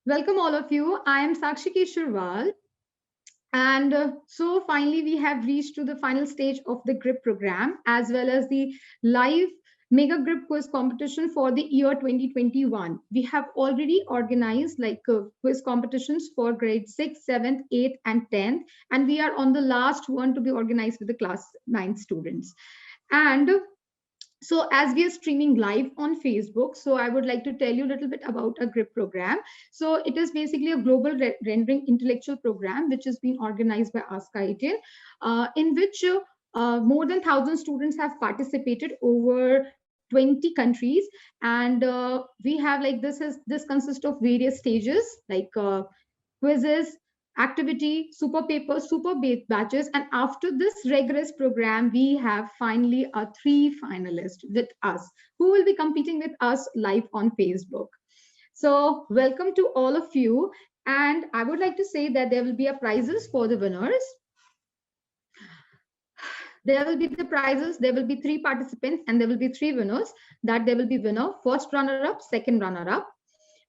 Welcome all of you. I am Sakshi Keshurwal. And so finally, we have reached to the final stage of the GRIP program, as well as the live Mega GRIP quiz competition for the year 2021. We have already organized quiz competitions for grade 6, 7th, 8th, and 10th. And we are on the last one to be organized with the class 9 students. And so as we are streaming live on Facebook, so I would like to tell you a little bit about a GRIP program. So it is basically a global rendering intellectual program, which is being organized by AskITL, in which more than 1,000 students have participated over 20 countries. And we have this consists of various stages quizzes, activity, super papers, super batches. And after this rigorous program, we have finally a 3 finalists with us who will be competing with us live on Facebook. So welcome to all of you. And I would like to say that there will be a prizes for the winners. There will be the prizes, there will be 3 participants, and there will be 3 winners. That there will be winner, first runner-up, second runner-up.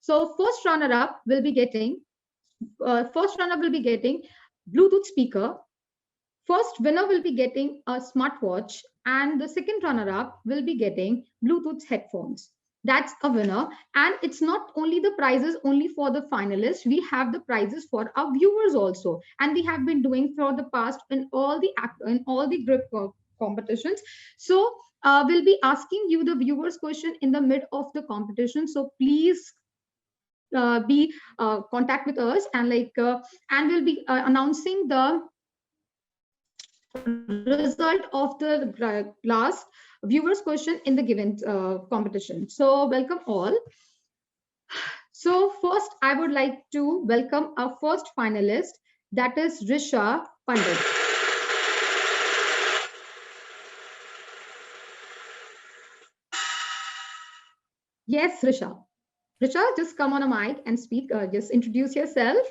So first runner-up will be getting Bluetooth speaker. First winner will be getting a smartwatch, and the second runner-up will be getting Bluetooth headphones. That's a winner. And it's not only the prizes only for the finalists. We have the prizes for our viewers also, and we have been doing for the past in all the GRIP competitions. So we'll be asking you the viewers question in the mid of the competition. So please be contact with us, and and we'll be announcing the result of the last viewers question in the given competition. So welcome all. So first I would like to welcome our first finalist, that is Risha Pandit. Yes, Risha, just come on a mic and speak. Just introduce yourself.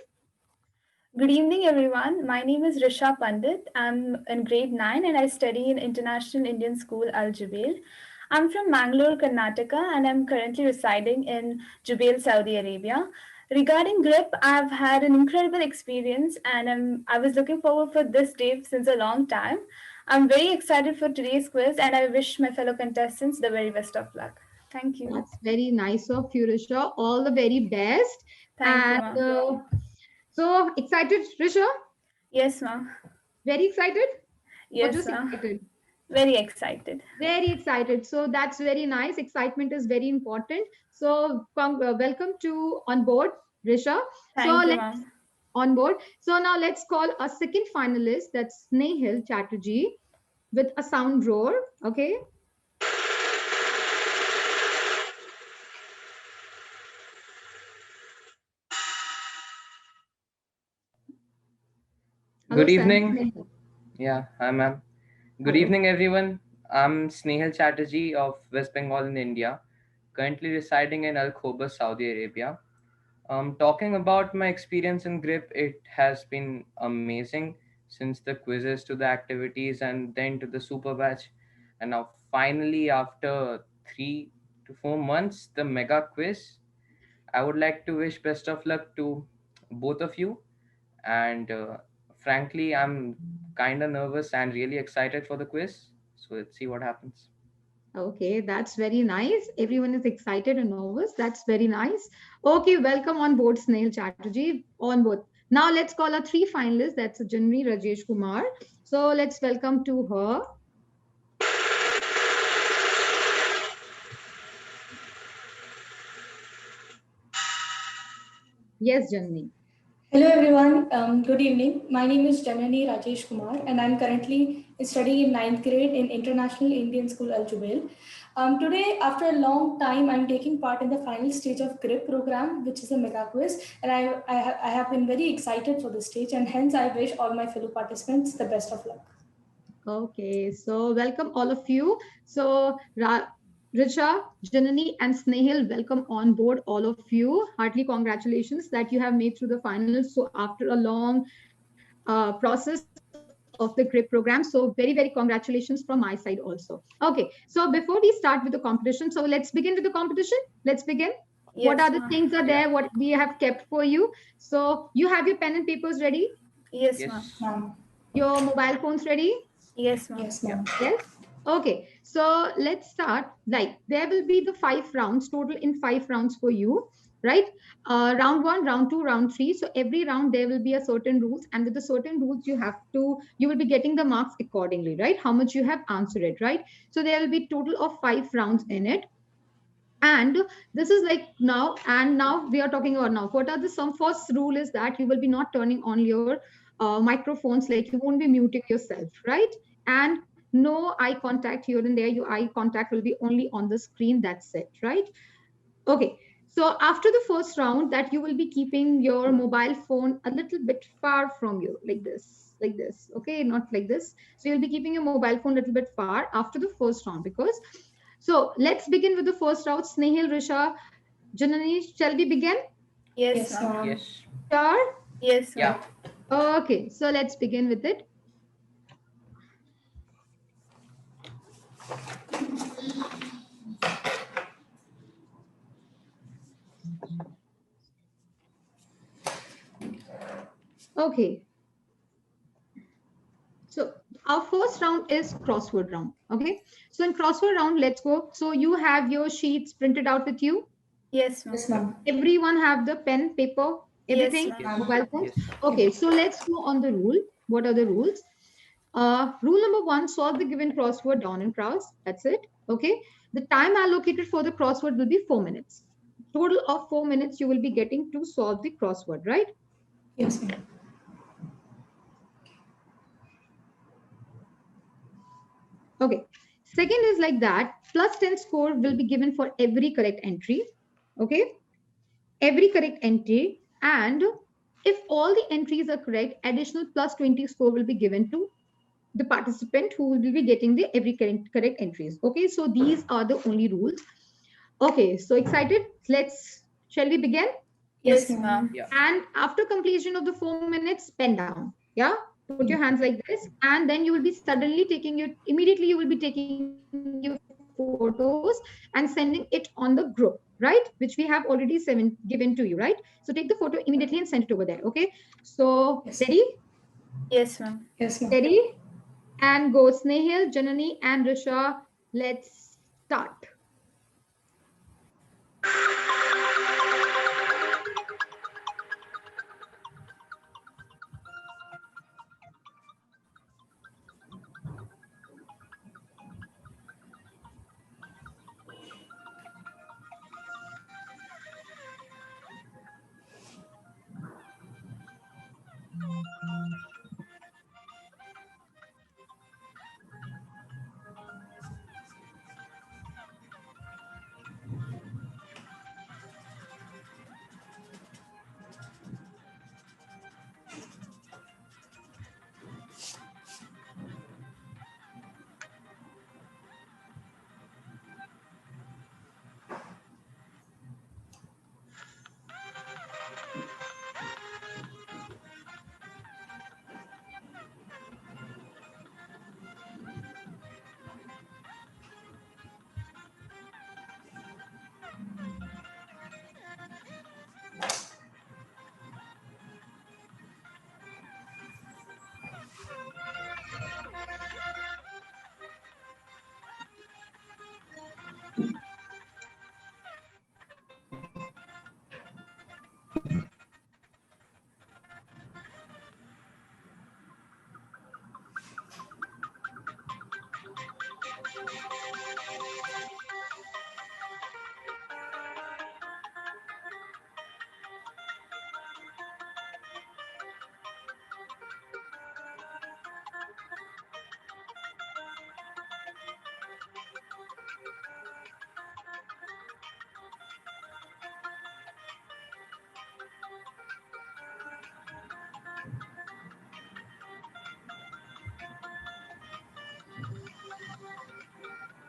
Good evening, everyone. My name is Risha Pandit. I'm in grade 9 and I study in International Indian School Al Jubail. I'm from Mangalore, Karnataka, and I'm currently residing in Jubail, Saudi Arabia. Regarding GRIP, I've had an incredible experience and I was looking forward for this day since a long time. I'm very excited for today's quiz and I wish my fellow contestants the very best of luck. Thank you. That's very nice of you, Risha. All the very best. Thank you, And ma'am. so excited, Risha? Yes, ma'am. Very excited? Or Yes, just ma'am. excited? Very excited. Very excited. So that's very nice. Excitement is very important. So welcome to on board, Risha. So Thank you, let's ma'am. on board. So now let's call a second finalist. That's Snehil Chatterjee with a sound roar. Okay. Good Hello, evening. Snehil. Yeah, hi ma'am. Good Hello. evening, everyone. I'm Snehal Chatterjee of West Bengal in India, currently residing in Al Khobar, Saudi Arabia. Talking about my experience in GRIP, it has been amazing since the quizzes to the activities and then to the super batch. And now, finally, after 3 to 4 months, the mega quiz. I would like to wish best of luck to both of you, and frankly I'm kind of nervous and really excited for the quiz, so let's see what happens. Okay, that's very nice. Everyone is excited and nervous. That's very nice. Okay, welcome on board, Snail Chatterjee. On board. Now let's call our 3 finalists. That's Janvi Rajesh Kumar. So let's welcome to her. Yes, Janvi. Hello everyone, good evening. My name is Janani Rajesh Kumar and I'm currently studying in 9th grade in International Indian School Al Jubail. Today, after a long time, I'm taking part in the final stage of GRIP program, which is a mega quiz. And I have been very excited for this stage, and hence I wish all my fellow participants the best of luck. Okay, so welcome all of you. So Richa, Janani, and Snehil, welcome on board all of you. Heartily congratulations that you have made through the finals. So after a long process of the GRIP program. So very, very congratulations from my side also. Okay, so before we start with the competition, so let's begin with the competition. Let's begin. What Yes, are the ma'am. things are Yeah. there, what we have kept for you. So you have your pen and papers ready, Yes, ma'am. Yes. Ma'am. your mobile phones ready. Yes, ma'am. Yes, Yeah. ma'am. Yes. Okay. So let's start. Like there will be the 5 rounds total in 5 rounds for you, right? Round one, round two, round three. So every round there will be a certain rules, and with the certain rules you will be getting the marks accordingly, right? How much you have answered it, right? So there will be total of 5 rounds in it. And this is like now, and now we are talking about now. What are the some first rule is that you will be not turning on your microphones, like you won't be muting yourself, right? And no eye contact here and there. Your eye contact will be only on the screen. That's it, right? Okay. So after the first round, that you will be keeping your mobile phone a little bit far from you, like this, like this. Okay, not like this. So you'll be keeping your mobile phone a little bit far after the first round, because so let's begin with the first round. Snehal, Risha, Janani, shall we begin? Yes, Yes, ma'am. ma'am. Yes. Sure. Yes, Yeah. ma'am. Okay, so let's begin with it. Okay, so our first round is crossword round. Okay, so in crossword round, let's go. So you have your sheets printed out with you. Yes, ma'am. Yes, Yep. ma'am. Everyone have the pen, paper, Yes, everything, ma'am. Yes. mobile phones. Yes. Okay, so let's go on the rule. What are the rules? Rule number one, solve the given crossword down in crowds. That's it. Okay. The time allocated for the crossword will be 4 minutes. Total of 4 minutes you will be getting to solve the crossword, right? Yes, ma'am. Okay. Second is like that, plus 10 score will be given for every correct entry. Okay. Every correct entry. And if all the entries are correct, additional plus 20 score will be given to the participant who will be getting the every correct entries. Okay. So these are the only rules. Okay, so excited? Shall we begin? Yes, Yes, ma'am. ma'am. Yeah. And after completion of the 4 minutes, pen down. Yeah, put your hands like this, and then you will be suddenly taking your immediately you will be taking your photos and sending it on the group, right? Which we have already given to you, right? So take the photo immediately and send it over there. Okay. So ready, Yes. Yes, ma'am. Yes, ma'am. ready, and go. Snehal, Janani, and Risha. Let's start.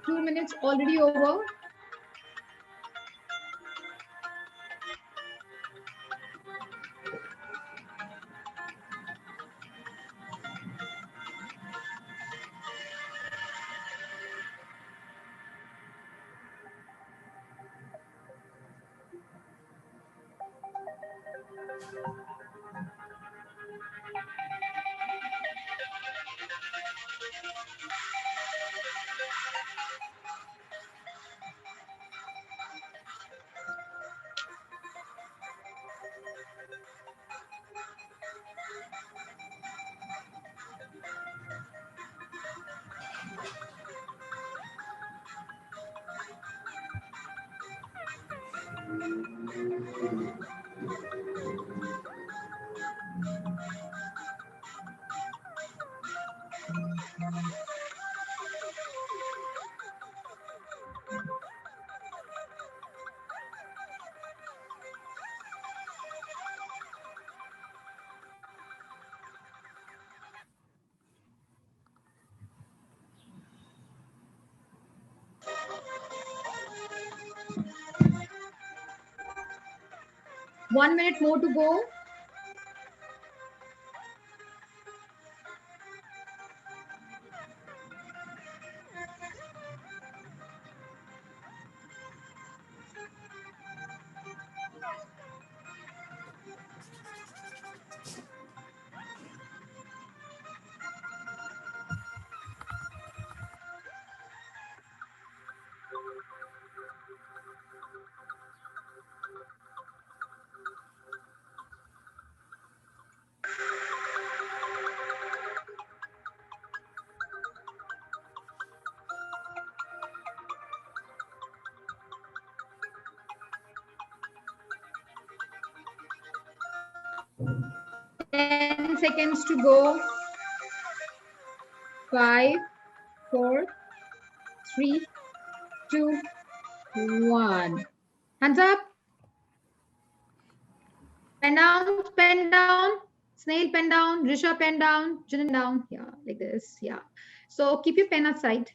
2 minutes already over. 1 minute more to go. Ten seconds to go. 5, 4, 3, 2, 1. Hands up. Pen down, pen down. Snail pen down, Risha pen down, Janan down. Yeah, like this. Yeah. So keep your pen aside.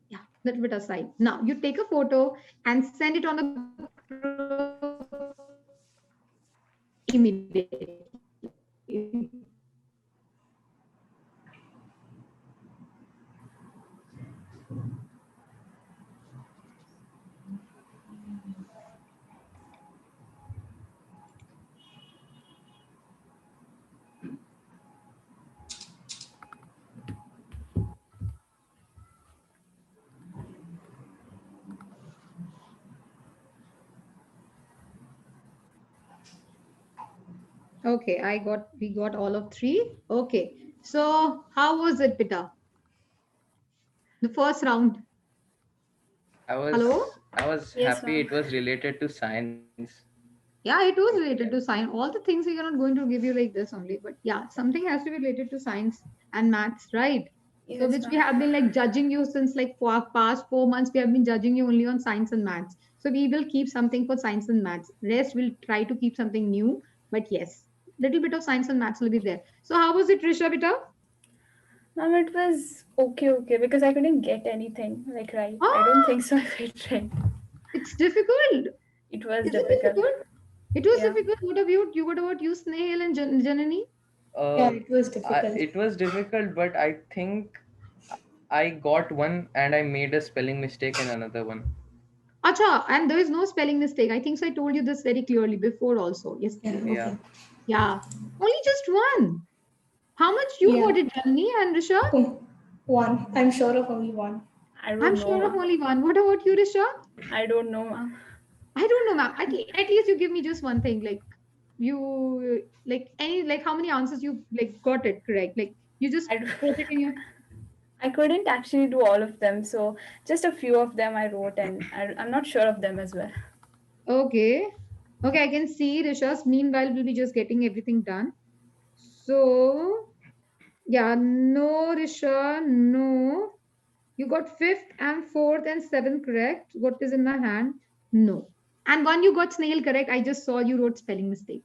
Yeah, little bit aside. Now you take a photo and send it on the group immediately. Okay, we got all of 3. Okay, so how was it, Pita? The first round. I was Hello? Yes, happy ma'am. it was related to science. Yeah, it was related to science. All the things we are not going to give you like this only, but yeah, something has to be related to science and maths, right? So Yes, which we ma'am. have been like judging you since like for past 4 months, we have been judging you only on science and maths. So we will keep something for science and maths. Rest we'll try to keep something new, but yes, little bit of science and maths will be there. So how was it, Risha Bita? Ma'am, it was okay, because I couldn't get anything like right. I don't Ah, think so. I fit right. it's difficult. It was Is it difficult. difficult? It was Yeah. difficult. What about you? What about you, Snehal and Janani? Yeah, Uh, it was difficult. it was difficult, but I think I got one and I made a spelling mistake in another one. Acha, and there is no spelling mistake. I think so. I told you this very clearly before also Yeah, yesterday. Yeah. okay. Yeah, only just one. How much you Yeah. got it, Janani and Risha? Oh, one. I'm sure of only one. I I'm don't know, sure of ma'am. only one. What about you, Risha? I don't know, ma'am. I don't know, ma'am. At least you give me just one thing. Like you, like any, like how many answers you like got it correct? Like you just I, don't- put it in your. I couldn't actually do all of them, so just a few of them I wrote, and I'm not sure of them as well. Okay, okay. I can see Risha's. Meanwhile, we'll be just getting everything done. So yeah, no, Risha, no. You got fifth and fourth and seventh correct. What is in my hand? No. And one you got snail correct. I just saw you wrote spelling mistake.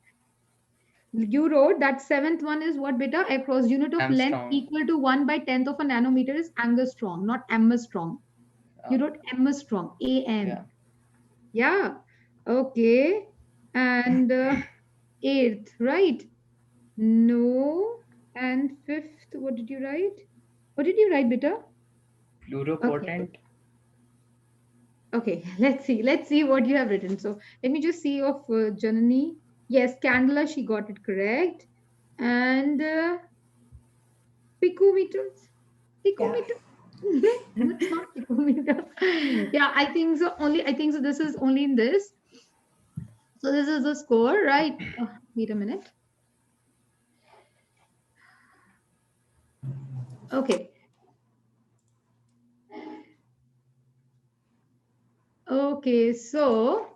You wrote that seventh one is what beta? Across unit of length Armstrong. equal to 1 by 10th of a nanometer is angstrom, not strong. You wrote strong, Yeah. A-N. Yeah. Okay. And eighth, right? No. And fifth, what did you write? What did you write, beta? Pluripotent. Okay, let's see. Let's see what you have written. So let me just see of Janani. Yes, Candela, she got it correct. And Picometers. Picometer. It's not picometer. Yeah, I think so. I think so. This is only in this. So this is the score, right? Wait a minute. Okay. Okay, so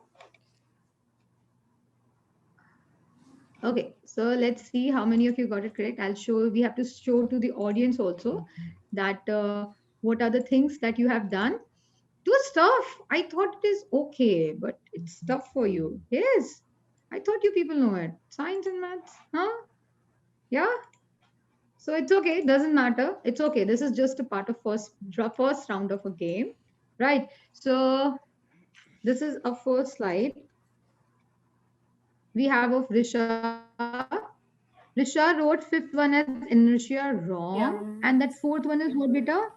let's see how many of you got it correct. I'll show, we have to show to the audience also that what are the things that you have done. It was tough. I thought it is okay, but it's tough for you. Yes. I thought you people know it. Science and maths, huh? Yeah. So it's okay. It doesn't matter. It's okay. This is just a part of first round of a game, right? So this is a first slide. We have of Risha. Risha wrote fifth one as inertia wrong, and that fourth one is what, beta?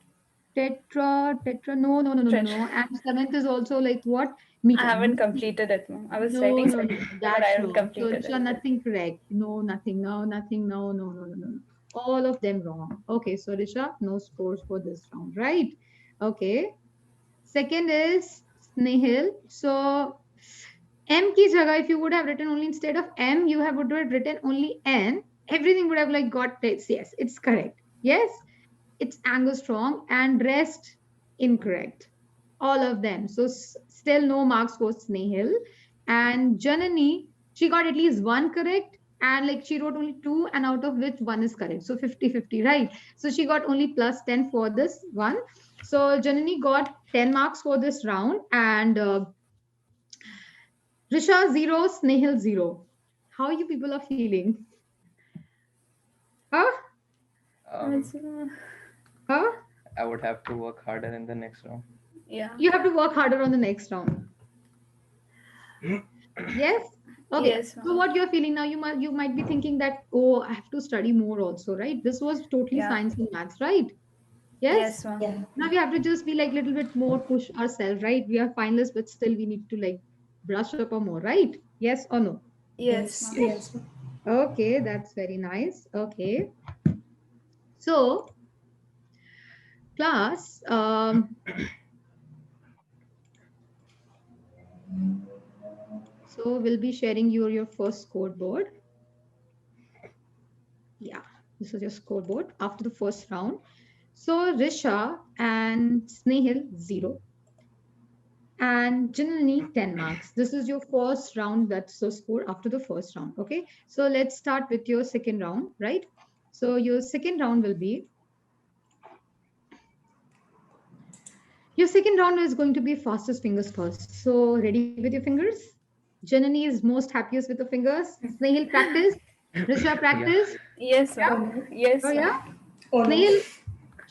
Tetra. No. And seventh is also like what? Meter. I haven't completed it, ma'am. I was No, writing no, something, but that's I haven't wrong. completed So it. nothing correct. No, nothing. No. All of them wrong. Okay, so Risha, no scores for this round, right? Okay. Second is Snehal. So M ki jagah, if you would have written only instead of M, you would have written only N. Everything would have like got this. Yes, it's correct. Yes, it's angstrom, and rest incorrect. All of them. So still no marks for Snehal. And Janani, she got at least one correct, and like she wrote only two, and out of which one is correct. So 50-50, right? So she got only plus 10 for this one. So Janani got 10 marks for this round, and Risha 0, Snehal 0. How you people are feeling? Huh? Huh? I would have to work harder in the next round. Yeah. You have to work harder on the next round. Yes? Okay. Yes, so what you're feeling now, you might be thinking that, oh, I have to study more also, right? This was totally science and maths, right? Yes? Yes, ma'am. Yeah. Now we have to just be like a little bit more push ourselves, right? We are finalists, but still we need to like brush up or more, right? Yes or no? Yes, ma'am. Yes. Okay, that's very nice. Okay. So, class, so we'll be sharing your first scoreboard. Yeah, this is your scoreboard after the first round. So Risha and Snehal 0 and Janani 10 marks. This is your first round. That's the score after the first round. Okay, so let's start with your second round, right? So your second round will be, your second round is going to be fastest fingers first. So ready with your fingers? Janani is most happiest with the fingers. Snehal practice. Risha practice. Yes, ma'am. Yes, Oh ma'am. yeah. Oh, no. Snehal,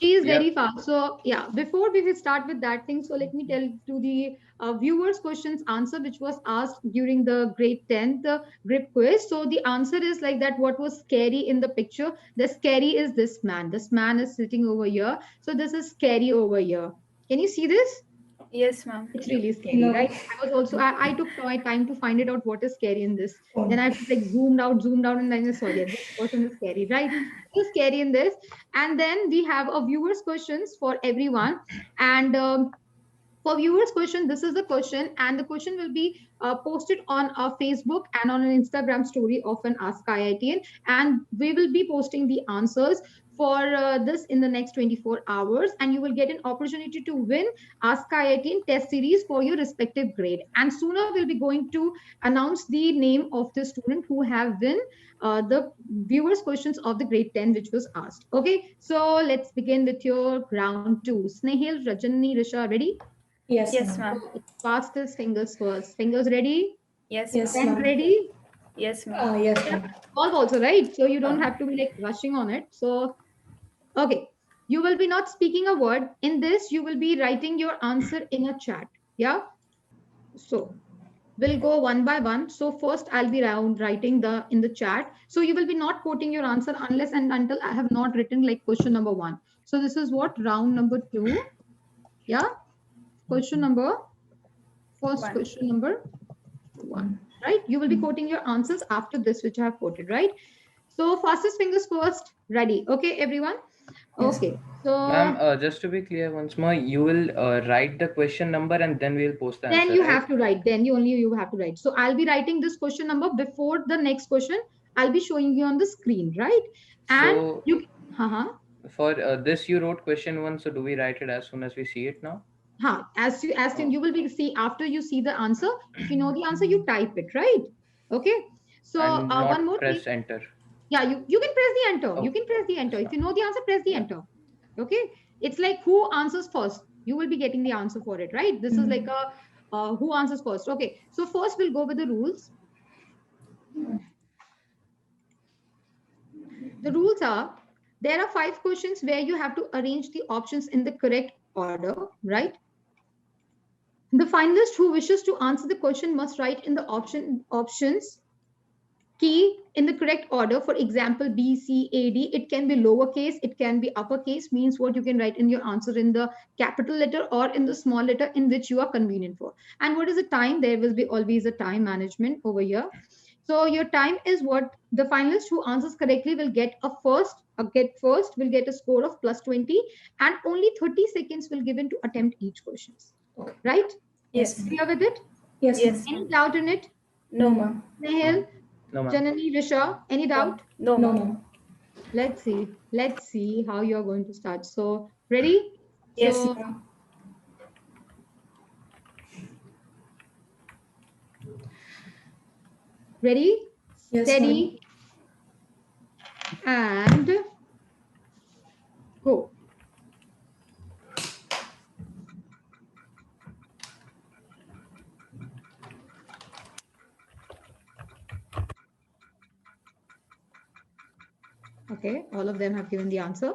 she is Yeah. very fast. So yeah, before we will start with that thing, so let me tell to the viewers questions answer which was asked during the grade 10th grip quiz. So the answer is like that, what was scary in the picture? The scary is this man. This man is sitting over here. So this is scary over here. Can you see this? Yes, ma'am. It's really scary, No. right? I was also, I took my time to find it out what is scary in this. Oh, Then I have to like zoomed out, and then I saw, yeah, this person is scary, right? It's scary in this. And then we have a viewers questions for everyone. And for viewers question, this is the question, and the question will be posted on our Facebook and on an Instagram story of an Ask IITian, and we will be posting the answers for this in the next 24 hours, and you will get an opportunity to win Ask IITian test series for your respective grade. And sooner we'll be going to announce the name of the student who have won the viewers questions of the grade 10 which was asked. Okay, so let's begin with your round 2. Snehal, Rajani, Risha, ready? Yes. Yes, ma'am. ma'am. Fastest fingers first. Fingers ready? Yes, Yes, ma'am. Pen ma'am. ready? Yes, ma'am. Yes, ma'am. Solve also, right? So you don't have to be like rushing on it. So, okay. You will be not speaking a word. In this, you will be writing your answer in a chat. Yeah. So we'll go one by one. So first I'll be writing in the chat. So you will be not quoting your answer unless and until I have not written like question number 1. So this is what round number 2. Yeah. Question number, first One. question number 1, right? You will be quoting your answers after this, which I have quoted, right? So fastest fingers first, ready. Okay, everyone. Yes. Okay. So Ma'am, just to be clear once more, you will write the question number and then we'll post the then answer, you right? have to write. Then you have to write. So I'll be writing this question number before the next question. I'll be showing you on the screen, right? And So you, uh-huh. for this, you wrote question 1. So do we write it as soon as we see it now? As soon Oh. you will be see after you see the answer. If you know the answer, you type it, right? Okay. So And one not more thing. press enter. Yeah, you can press the enter. Oh, You can press the enter. yes, If you know the answer, press the yeah. enter. Okay. It's like who answers first. You will be getting the answer for it, right? This is like a who answers first. Okay. So first we'll go with the rules. The rules are there are 5 questions where you have to arrange the options in the correct order, right? The finalist who wishes to answer the question must write in the options key in the correct order. For example, B, C, A, D. It can be lowercase, it can be uppercase, means what you can write in your answer in the capital letter or in the small letter in which you are convenient for. And what is the time? There will be always a time management over here. So your time is what the finalist who answers correctly will get will get a score of plus 20, and only 30 seconds will given to attempt each question. Okay. Right? Yes. Clear with it? Yes. Yes. Any doubt in it? No, ma'am. Snehal, No, ma'am. Janani, Risha, any doubt? No, No, ma'am. ma'am. Let's see how you're going to start. So ready? Yes, So, ma'am. ready? Yes, Steady and go. Okay, all of them have given the answer.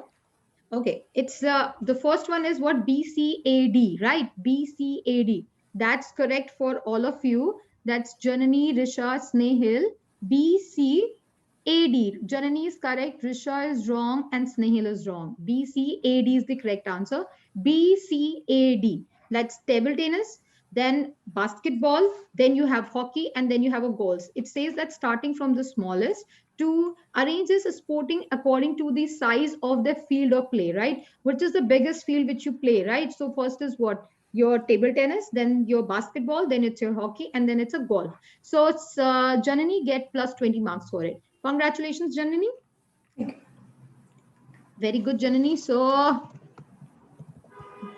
Okay, it's the first one is what? BCAD, right? BCAD. That's correct for all of you. That's Janani, Risha, Snehal. BCAD. Janani is correct, Risha is wrong, and Snehal is wrong. BCAD is the correct answer. BCAD. That's table tennis, then basketball, then you have hockey, and then you have a goals. It says that starting from the smallest to arrange this sporting according to the size of the field of play, right? Which is the biggest field which you play, right? So first is what? Your table tennis, then your basketball, then it's your hockey, and then it's a golf. So it's Janani get plus 20 marks for it. Congratulations, Janani. Thank you. Very good, Janani. So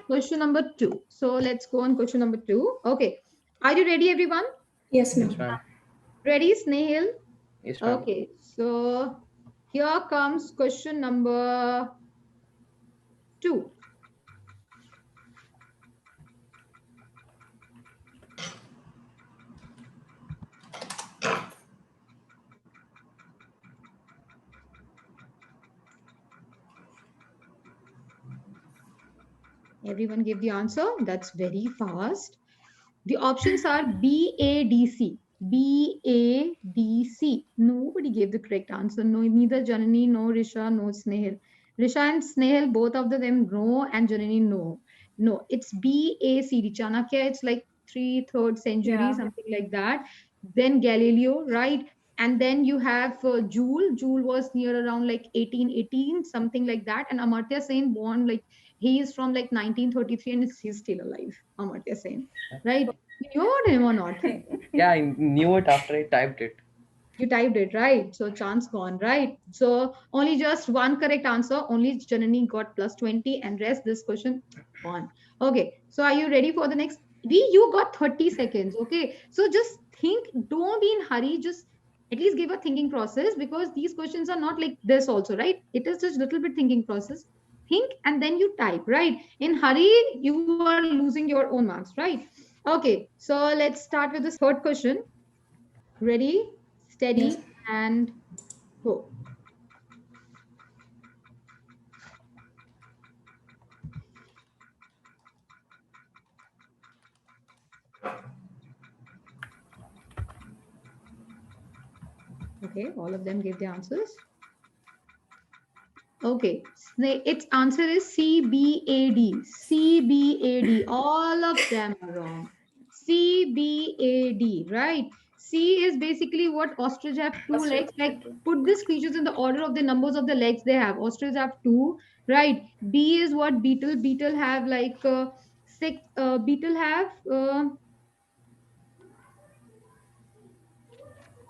question number 2. So let's go on question number 2. Okay. Are you ready, everyone? Yes, ma'am. Yes, ma'am. Ready, Snehal? Yes, ma'am. Okay. So here comes question number 2. Everyone gave the answer. That's very fast. The options are BADC. BADC. Nobody gave the correct answer. No, neither Janani, no Risha, no Snehal. Risha and Snehal, both of them no, and Janani no. No, it's BACD. Chanakya, it's like 3rd century, Yeah. something like that. Then Galileo, right? And then you have Joule. Joule was near around like 1818, something like that. And Amartya Sen born like he is from like 1933 and he's still alive. Amartya Sen, right? You know him or not? Yeah, I knew it after I typed it. You typed it, right? So chance gone, right? So only just one correct answer. Only Janani got plus 20 and rest this question on. Okay. So are you ready for the next? You got 30 seconds. Okay. So just think, don't be in hurry. Just at least give a thinking process because these questions are not like this also, right? It is just little bit thinking process. Think and then you type, right? In hurry, you are losing your own marks, right? Okay. So let's start with this 3rd question. Ready? Steady, Yes. and go. Okay, all of them gave the answers. Okay, its answer is CBAD. CBAD. All of them are wrong. CBAD, right? C is basically what ostrich have 2 legs. Like put these creatures in the order of the numbers of the legs they have. Ostrich have 2, right? B is what? Beetle. Beetle have like six. Beetle have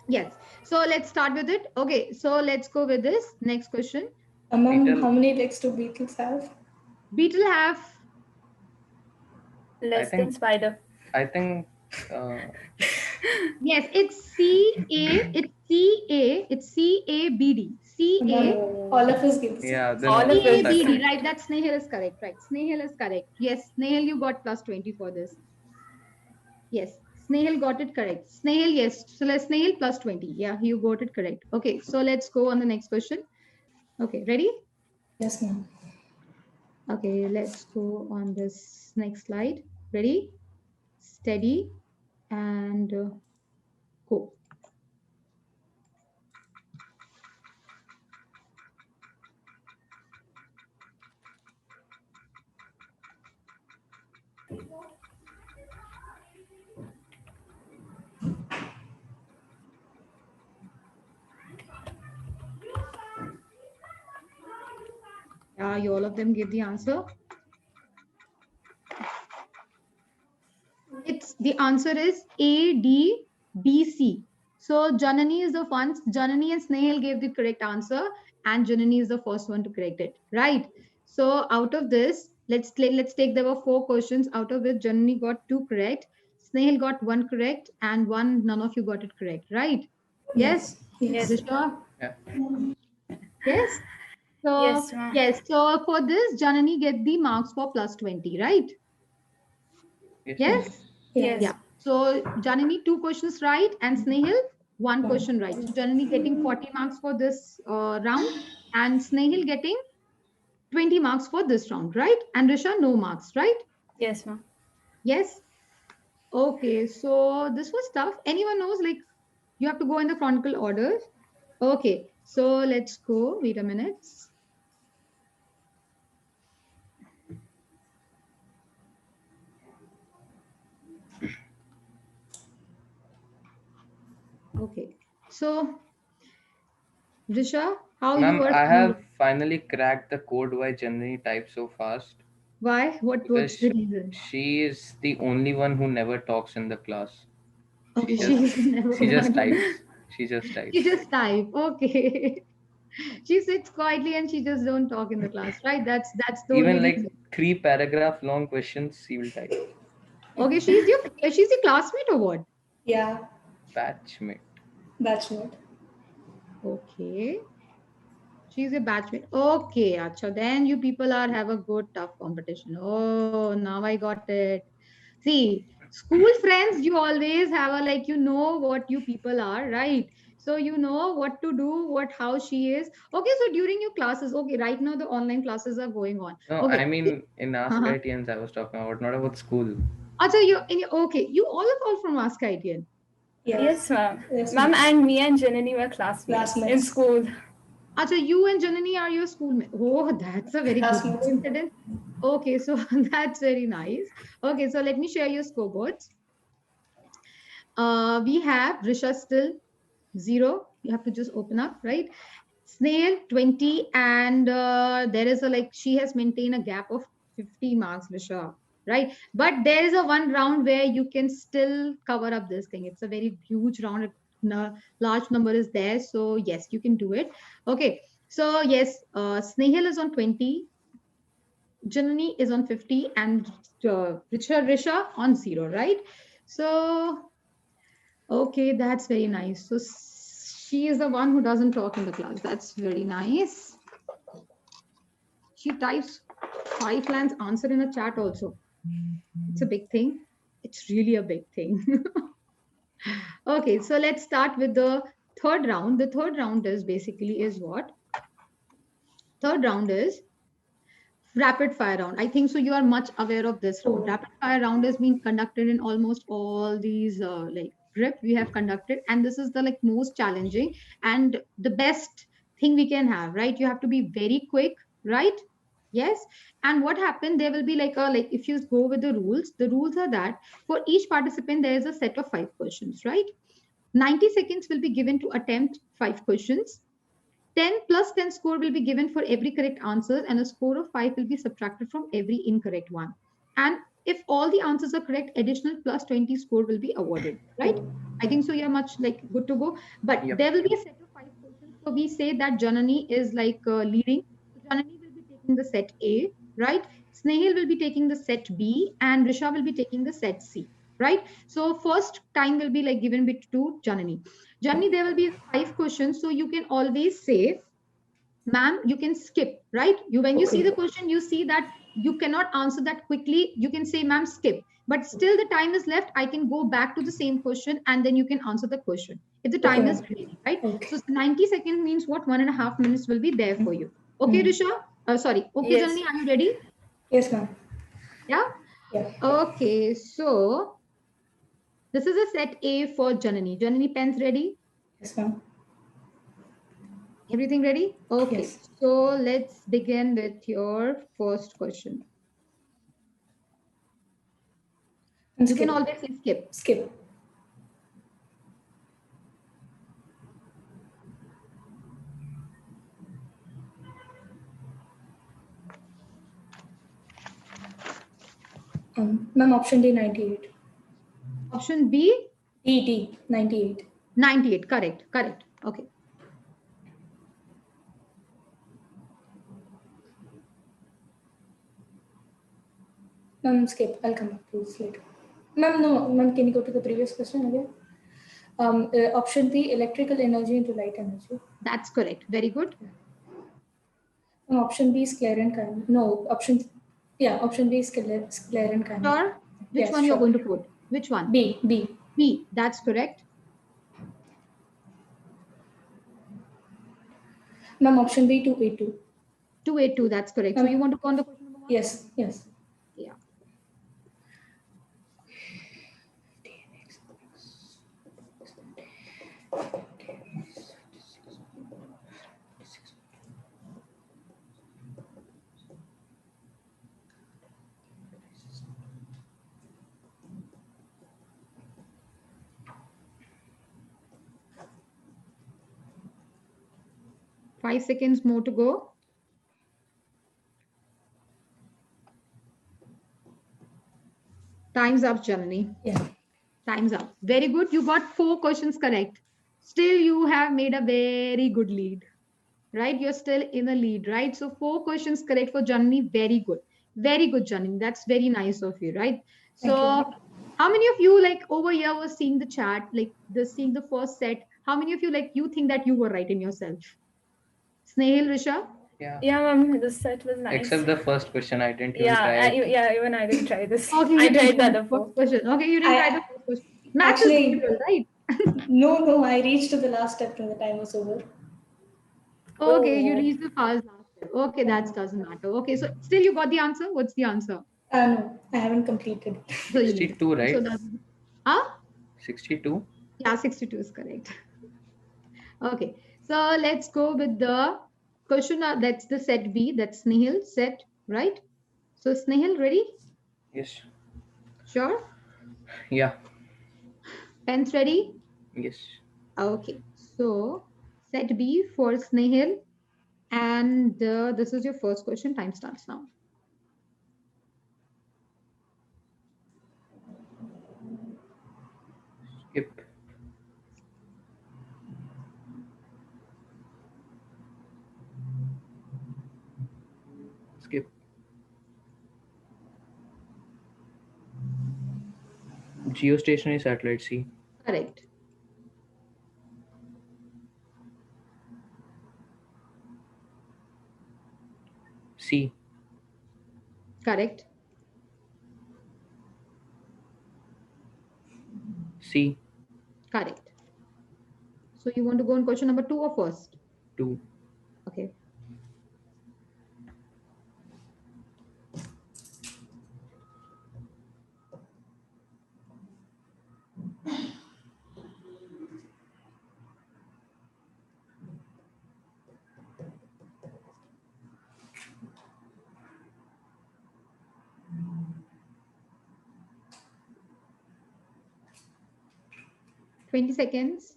yes. So let's start with it. Okay, so let's go with this next question. Ma'am, Beetle, how many legs do beetles have? Beetle have Less than think spider. I think yes. It's C A. It's C A. It's C A B D. C Ma'am, A. all of us give the yeah, same. then All all of of us us. I CABD, think. right? That Snehal is correct, right? Snehal is correct. Yes, Snehal, you got plus 20 for this. Yes, Snehal got it correct. Snehal, yes. So let's Snehal plus 20. Yeah, you got it correct. Okay, so let's go on the next question. Okay, ready? Yes, ma'am. Okay, let's go on this next slide. Ready? Steady and go. Yeah, you all of them give the answer. It's the answer is A, D, B, C. So Janani is the one. Janani and Snehal gave the correct answer, and Janani is the first one to correct it. Right. So out of this, let's take there were 4 questions, out of which Janani got 2 correct, Snehal got 1 correct, and one none of you got it correct. Right. Yes. Yes. Yes. Risha? Yeah. Yes. So Yes, ma'am. yes. So for this, Janani get the marks for plus 20. Right. Yes. Yes. Yeah. So Janani 2 questions right and Snehal 1 question right. So Janani getting 40 marks for this round and Snehal getting 20 marks for this round, right? And Risha no marks, right? Yes, ma'am. Yes. Okay. So this was tough. Anyone knows like you have to go in the chronicle order. Okay. So let's go. Wait a minute. Okay. So Risha, how you Ma'am, are I feeling? have finally cracked the code why Janani types so fast. Why? What's Because the reason? she is the only one who never talks in the class. Okay, She she's just never she just one. types. She just She types. just type. Okay. She sits quietly and she just don't talk in the class, right? That's the only Even like reason. 3 paragraph long questions, she will type. Okay, she's your classmate or what? Yeah, Batchmate. batchmate. Okay. She's a batchmate. Okay, acha. Then you people are have a good tough competition. Oh, now I got it. See, school friends, you always have a like you know what you people are, right? So you know what to do, what how she is. Okay, so during your classes, okay, right now the online classes are going on. No, I Okay. mean in Ask Uh-huh. ITNs I was talking about, not about school. Acha, okay, you all are all from Ask ITN. Yes, ma'am. Yes, Ma'am, ma'am. and me and Janani were classmates in Classmates. school. Acha, you and Janani are your schoolmates. Oh, that's a very good Classmates. coincidence. Okay, so that's very nice. Okay, so let me share your scoreboards. We have Risha still 0. You have to just open up, right? Snail 20, and there is a like she has maintained a gap of 50 marks, Risha, right? But there is a one round where you can still cover up this thing. It's a very huge round. Large number is there, so yes, you can do it. Okay, so yes, Snehal is on 20, Janani is on 50, and Risha on 0, right? So okay, that's very nice. So she is the one who doesn't talk in the class. That's very nice. She types 5 lines answer in a chat also. It's a big thing. It's really a big thing. Okay, so let's start with the third round. The third round is basically is what? Third round is rapid fire round. I think so you are much aware of this round. Rapid fire round has been conducted in almost all these like grip we have conducted, and this is the like most challenging and the best thing we can have, right? You have to be very quick, right? Yes. And what happened, there will be like a like if you go with the rules are that for each participant there is a set of 5 questions, right? 90 seconds will be given to attempt 5 questions. 10 plus 10 score will be given for every correct answer, and a score of 5 will be subtracted from every incorrect one. And if all the answers are correct, additional plus 20 score will be awarded, right? I think so. You're much like good to go. But Yep. there will be a set of 5 questions. So we say that Janani is like leading. So Janani will be taking the set A, right? Snehal will be taking the set B, and Risha will be taking the set C, right? So first time will be like given to Janani. Janani, there will be 5 questions. So you can always say, ma'am, you can skip, right? When you see the question, you see that you cannot answer that quickly. You can say, ma'am, skip. But still the time is left. I can go back to the same question and then you can answer the question if the time is remaining, right? So 90 seconds means what? 1.5 minutes will be there for you. Okay, Risha? Sorry. Okay, Yes. Janani, are you ready? Yes, ma'am. Yeah? Yeah. Okay, so this is a set A for Janani. Janani, pens ready? Yes, ma'am. Everything ready? Okay, Yes. so let's begin with your first question. And You skip. can always say skip. Skip. Ma'am, option D, 98. Option B? D, 98. 98, correct, correct. Okay. Ma'am, skip. I'll come back to this later. Ma'am, no. Ma'am, can you go to the previous question again? Option B, electrical energy into light energy. That's correct. Very good. Option B is Clarion Kind. No, option B is Clarion Kind. Sure. Which Yes, one you're going to put? Which one? B. B. That's correct. Ma'am, option B, 282. 282. That's correct. So you want to go on the question number 1? Yes. Yeah. Five seconds more to go. Time's up, Janani. Yeah. Time's up. Very good. You got 4 questions correct. Still, you have made a very good lead, right? You're still in a lead, right? So 4 questions correct for Janani. Very good. Very good, Janani. That's very nice of you, right? So how many of you like over here was seeing the chat, like seeing the first set? How many of you like you think that you were right in yourself? Snehal, Risha? Yeah. Yeah, ma'am, this set was nice. Except the first question, I didn't even Yeah, try it. even I didn't try this. Okay, I tried the other first 4. question. Okay, you didn't try the first question. Maths is Actually, difficult, right? no, I reached to the last step when the time was over. Okay, you reached the first last step. Okay, that doesn't matter. Okay, so still you got the answer. What's the answer? No, I haven't completed. So 62, right? So that's 62? Yeah, 62 is correct. Okay, so let's go with the question. That's the set B. That's Snehal set, right? So Snehal, ready? Yes. Sure. Yeah. Pens ready? Yes. Okay, so set B for Snehal. And this is your first question. Time starts now. Skip. Skip. Geostationary satellite, C. Correct. C. Correct. C. Correct. So you want to go on question number 2 or first? 2. Okay. $20.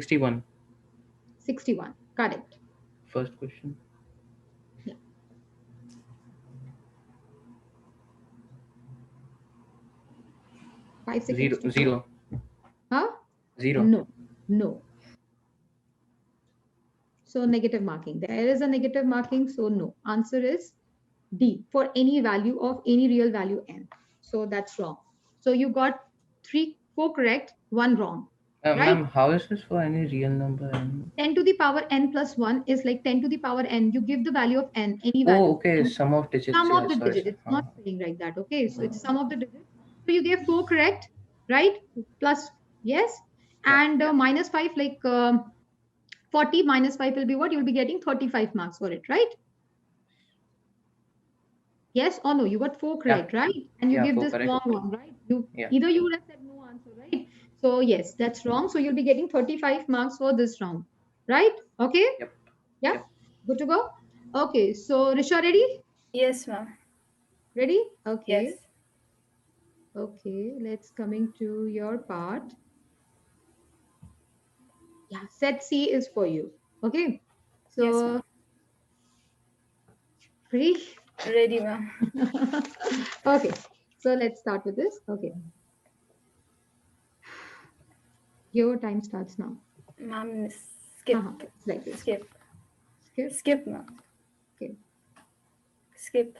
61. 61. Correct. First question. Yeah. Five seconds. Zero. Huh? Zero. No. So negative marking. There is a negative marking. So no. Answer is D, for any value of any real value n. So that's wrong. So you got 4 correct, 1 wrong. Right? Ma'am, how is this for any real number? 10 to the power n plus 1 is like 10 to the power n. You give the value of n, any value. Oh, okay. Sum of digits. Sum Yeah, of the sorry, digit. sir. It's not saying like that. Okay. So it's sum of the digits. So you gave 4 correct, right? Plus, yes. Yeah. And minus 5, like 40 minus 5 will be what? You'll be getting 35 marks for it, right? Yes or no? You got 4 correct, right? And you Yeah, give 4 this correct. wrong one, right? Yeah. Either you would have said no answer, right? So yes, that's wrong. So you'll be getting 35 marks for this round, right? Okay. Yep. Yeah. Yep. Good to go. Okay. So Risha, ready? Yes, ma'am. Ready? Okay. Yes. Okay. Let's coming to your part. Yeah. Set C is for you. Okay. So Yes, ma'am. ready? Ready, ma'am. Okay. So let's start with this. Okay. Your time starts now. Ma'am, skip. It's like this. Skip. Skip. Skip, ma'am. Okay. Skip.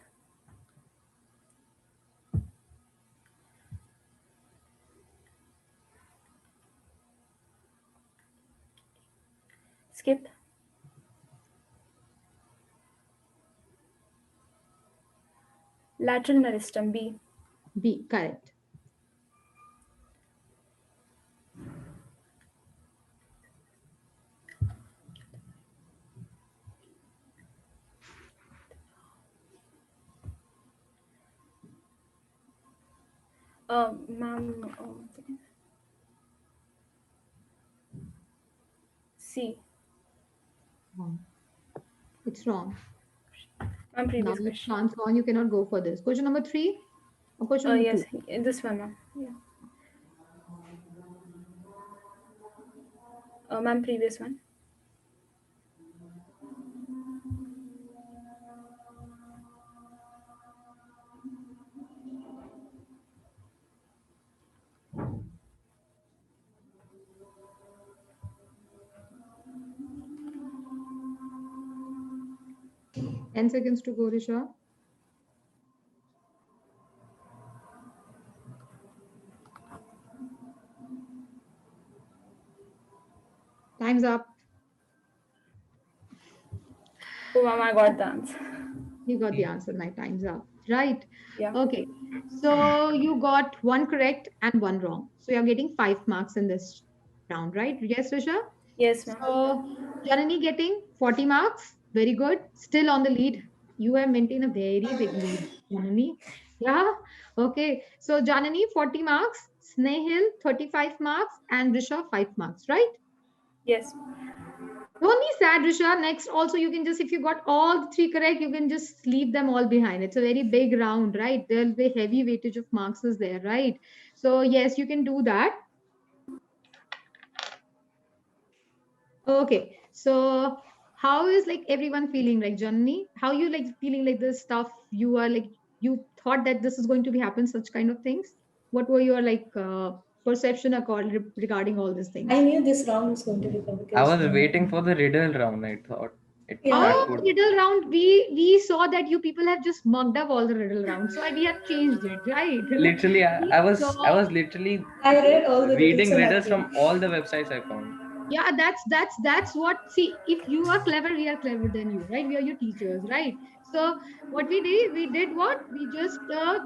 Skip. Lateral meristem, B. B, correct. Ma'am, one second. C. Wrong. It's wrong. Ma'am, previous Now question. chance on, you cannot go for this. Question number 3 or question number Yes, 2? this one, ma'am. Yeah. Ma'am, previous one. Ten seconds to go, Risha. Time's up. Oh, ma'am, I got the answer. You got the answer. My time's up. Right. Yeah. Okay. So you got 1 correct and 1 wrong. So you're getting 5 marks in this round, right? Yes, Risha? Yes, ma'am. So Janani getting 40 marks. Very good. Still on the lead. You have maintained a very big lead, Janani. Yeah. Okay. So Janani 40 marks, Snehil 35 marks, and Risha 5 marks, right? Yes. Don't be sad, Risha. Next, also, you can just, if you got all the 3 correct, you can just leave them all behind. It's a very big round, right? There'll be heavy weightage of marks is there, right? So, yes, you can do that. Okay. So, how is like everyone feeling, like Janani? How you like feeling like this stuff? You are like, you thought that this is going to be happen, such kind of things? What were your like perception regarding all these things? I knew this round was going to be complicated. I was waiting for the riddle round. I thought it Yeah. that Oh, would. riddle round. We saw that you people have just mugged up all the riddle rounds, so we have changed it, right? Literally, I was literally I read all the reading riddles riddles from all the websites I found. Yeah, that's what. See, if you are clever, we are clever than you, right? We are your teachers, right? So what we did what? We just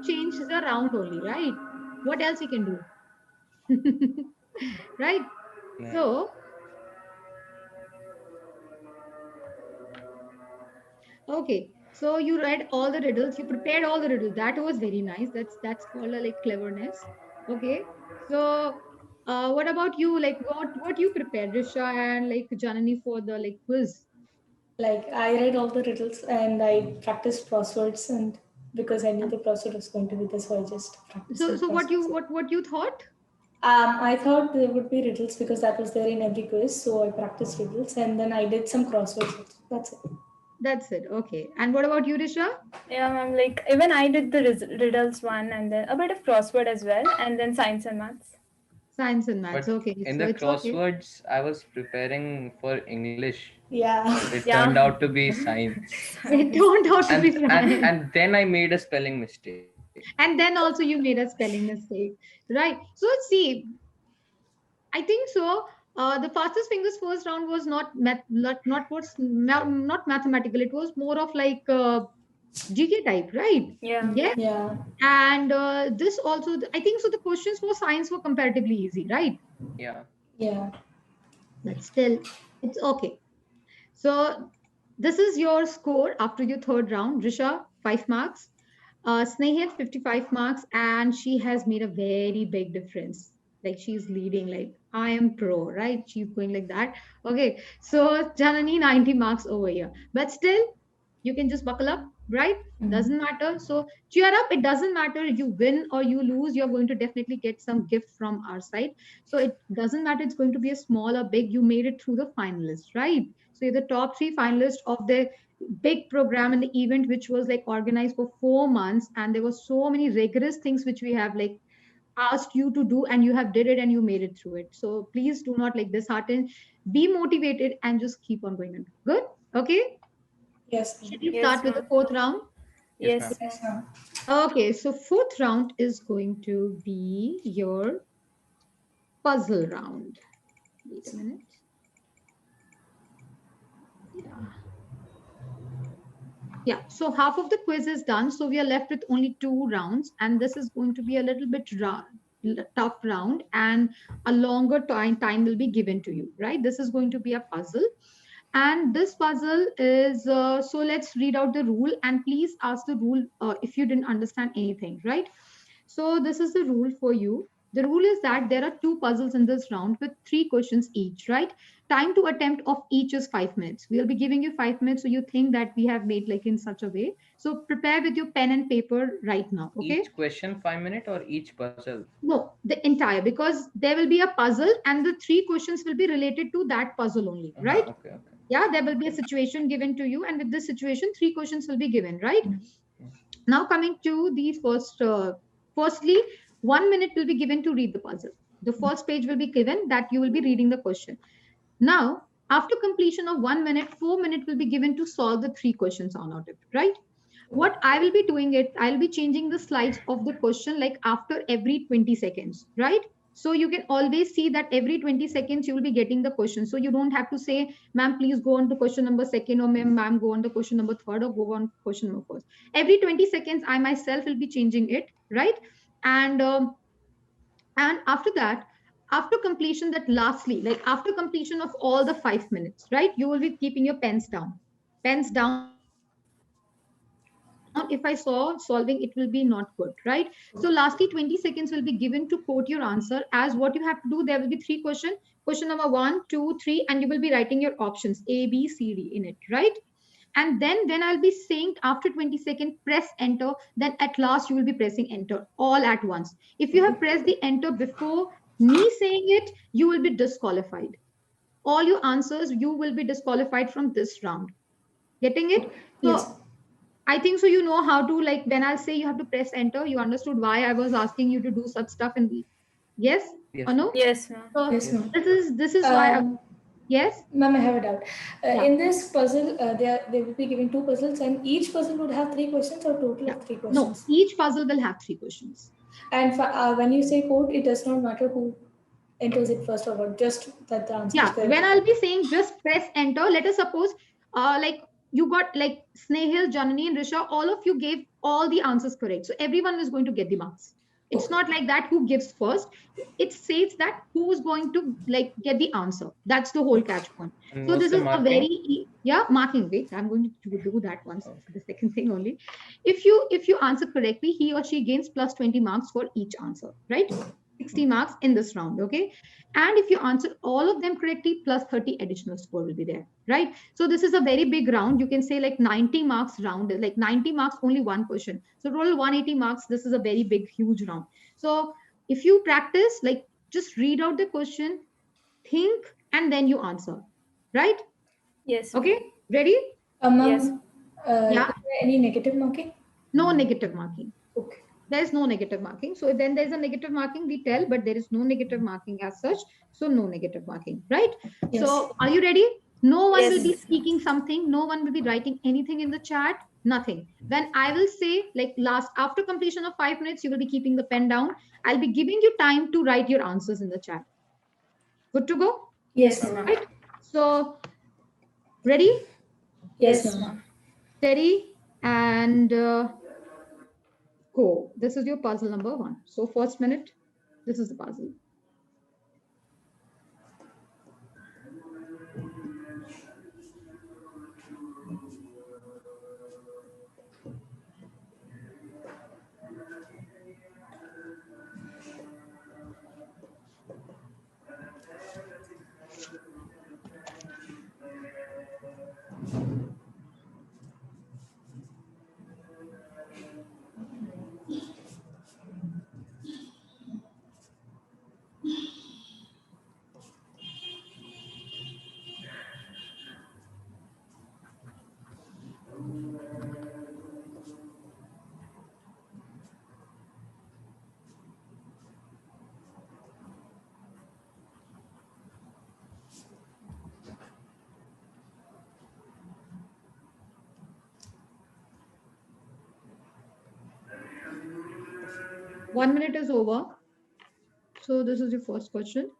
changed the round only, right? What else we can do? Right? Yeah. So okay, so you read all the riddles, you prepared all the riddles. That was very nice. That's called like cleverness. Okay, so what about you? Like what you prepared, Risha and like Janani, for the like quiz? Like I read all the riddles and I practiced crosswords, and because I knew the crossword was going to be this, so I just practiced. So what crosswords. you thought? I thought there would be riddles because that was there in every quiz. So I practiced riddles and then I did some crosswords. That's it. That's it. Okay. And what about you, Risha? Yeah, ma'am. Like even I did the riddles one, and then a bit of crossword as well, and then science and maths. Science and maths. But Okay. in So the it's okay. crosswords, I was preparing for English. Yeah. It Yeah. turned out to be science. It turned out to be And, science. and then I made a spelling mistake. And then also you made a spelling mistake. Right. So see, I think so. The fastest fingers first round was not mathematical. It was more of like GK type, right? Yeah. Yeah. Yeah. And this also, I think so. The questions for science were comparatively easy, right? Yeah. Yeah. But still, it's okay. So this is your score after your third round. Risha, 5 marks. Snehal, 55 marks, and she has made a very big difference. Like she's leading, like I am pro, right? She's going like that. Okay, so Janani, 90 marks over here. But still, you can just buckle up, right? Doesn't matter. So cheer up. It doesn't matter if you win or you lose, you're going to definitely get some gift from our side. So it doesn't matter, it's going to be a small or big. You made it through the finalists, right? So you're the top 3 finalists of the big program and the event, which was like organized for 4 months, and there were so many rigorous things which we have like asked you to do, and you have did it and you made it through it. So please do not like dishearten, be motivated and just keep on going on. Good. Okay, Yes. should we Yes, start with the ma'am. fourth round? Yes, Yes. ma'am. Yes, ma'am. Okay, so fourth round is going to be your puzzle round. Wait a minute. Yeah, so half of the quiz is done. So we are left with only 2 rounds, and this is going to be a little bit tough round, and a longer time will be given to you, right? This is going to be a puzzle. And this puzzle is, so let's read out the rule, and please ask the rule if you didn't understand anything, right? So this is the rule for you. The rule is that there are 2 puzzles in this round with 3 questions each, right? Time to attempt of each is 5 minutes. We'll be giving you 5 minutes, so you think that we have made like in such a way. So prepare with your pen and paper right now, okay? Each question 5 minutes or each puzzle? No, the entire, because there will be a puzzle and the 3 questions will be related to that puzzle only, right? Okay. Yeah, there will be a situation given to you, and with this situation 3 questions will be given, right? Now coming to the firstly, 1 minute will be given to read the puzzle. The first page will be given that you will be reading the question. Now, after completion of 1 minute, 4 minutes will be given to solve the 3 questions on out of it, right? What I will be doing it, I'll be changing the slides of the question like after every 20 seconds, right? So you can always see that every 20 seconds you will be getting the question. So you don't have to say, ma'am, please go on to question number 2nd, or ma'am, go on to question number 3rd, or go on to question number 1st. Every 20 seconds, I myself will be changing it, right? And after that, after completion, that lastly, like after completion of all the 5 minutes, right? You will be keeping your pens down. Pens down. If I saw solving, it will be not good, right? So lastly, 20 seconds will be given to quote your answer. As what you have to do, there will be 3 questions. Question number 1, 2, 3, and you will be writing your options A, B, C, D in it, right? And then when I'll be saying after 20 seconds, press enter, then at last you will be pressing enter all at once. If you have pressed the enter before me saying it, you will be disqualified. All your answers, you will be disqualified from this round. Getting it? So, Yes. I think so you know how to, like when I say you have to press enter, you understood why I was asking you to do such stuff in the, yes or no? Yes, ma'am. So Yes, ma'am. this is why yes? Ma'am, I have a doubt. Yeah. In this puzzle, they will be giving 2 puzzles, and each puzzle would have 3 questions or total of 3 No, questions. each puzzle will have 3 questions. And when you say code, it does not matter who enters it first or what, just that the answer is Yeah, correct. when I'll be saying just press enter, let us suppose like you got like Snehal, Janani and Risha, all of you gave all the answers correct. So everyone is going to get the marks. It's not like that who gives first. It says that who is going to like get the answer. That's the whole catch point. And So what's this the is a marking? very marking. Wait, I'm going to do that once. The second thing only. If you answer correctly, he or she gains plus 20 marks for each answer, right? 60 marks in this round, okay? And if you answer all of them correctly, plus 30 additional score will be there, right? So this is a very big round. You can say like 90 marks round, like 90 marks, only one question. So total 180 marks. This is a very big, huge round. So if you practice, like just read out the question, think, and then you answer. Right? Yes. Okay, ready? Yes. Yeah. Is there any negative marking? No negative marking. Okay. There is no negative marking. So then there's a negative marking, we tell, but there is no negative marking as such. So no negative marking, right? Yes. So are you ready? No one will be Yes. speaking something. No one will be writing anything in the chat. Nothing. When I will say like after completion of 5 minutes, you will be keeping the pen down. I'll be giving you time to write your answers in the chat. Good to go? Yes, ma'am. Right? So ready? Yes, Yes, ma'am. ma'am. Steady and go. This is your puzzle number 1. So first minute, this is the puzzle. One minute is over. So this is your first question.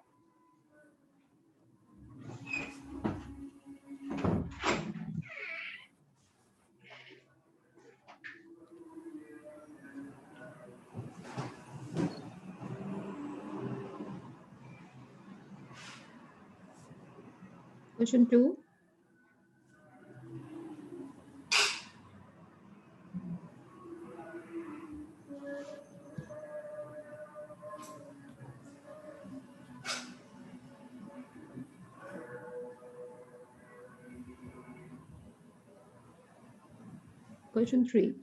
Question 2. Question 3.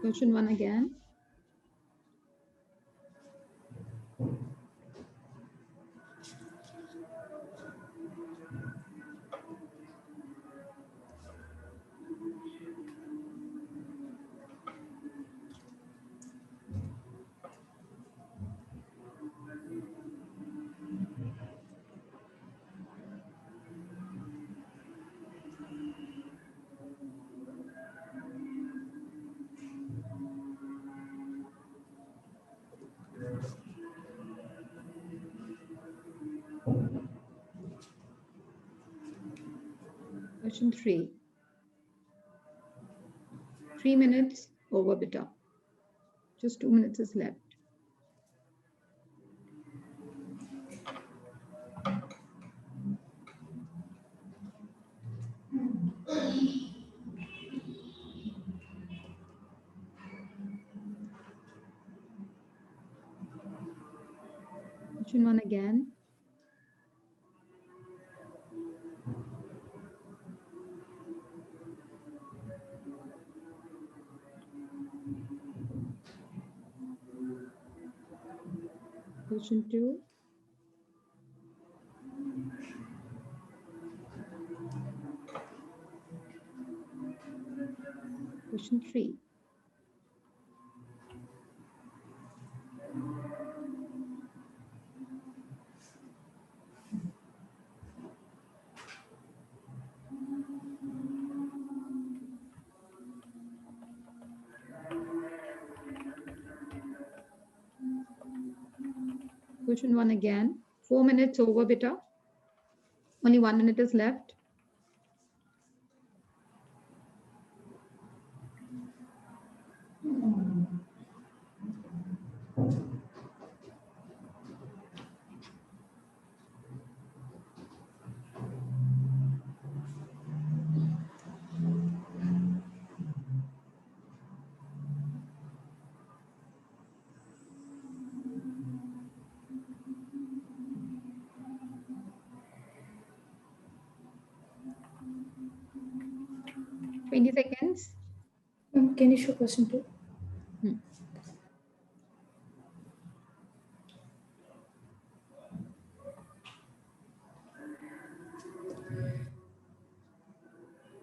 Question 1 again. Question 3. 3 minutes over beta. Just 2 minutes is left. Question 1 again. Question 2. Question 3. Question 1 again. 4 minutes over beta. Only 1 minute is left. seconds. Can you show question 2?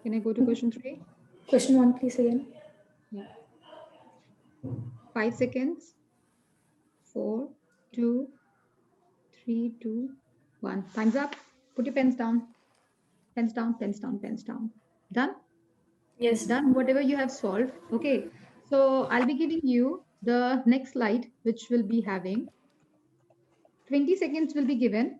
Can I go to question 3? Question 1, please, again. Yeah. 5 seconds. 4, 2, 3, 2, 1. Time's up. Put your pens down. Pens down, pens down, pens down. Done? Yes. Done. Whatever you have solved. Okay. So I'll be giving you the next slide, which will be having 20 seconds will be given.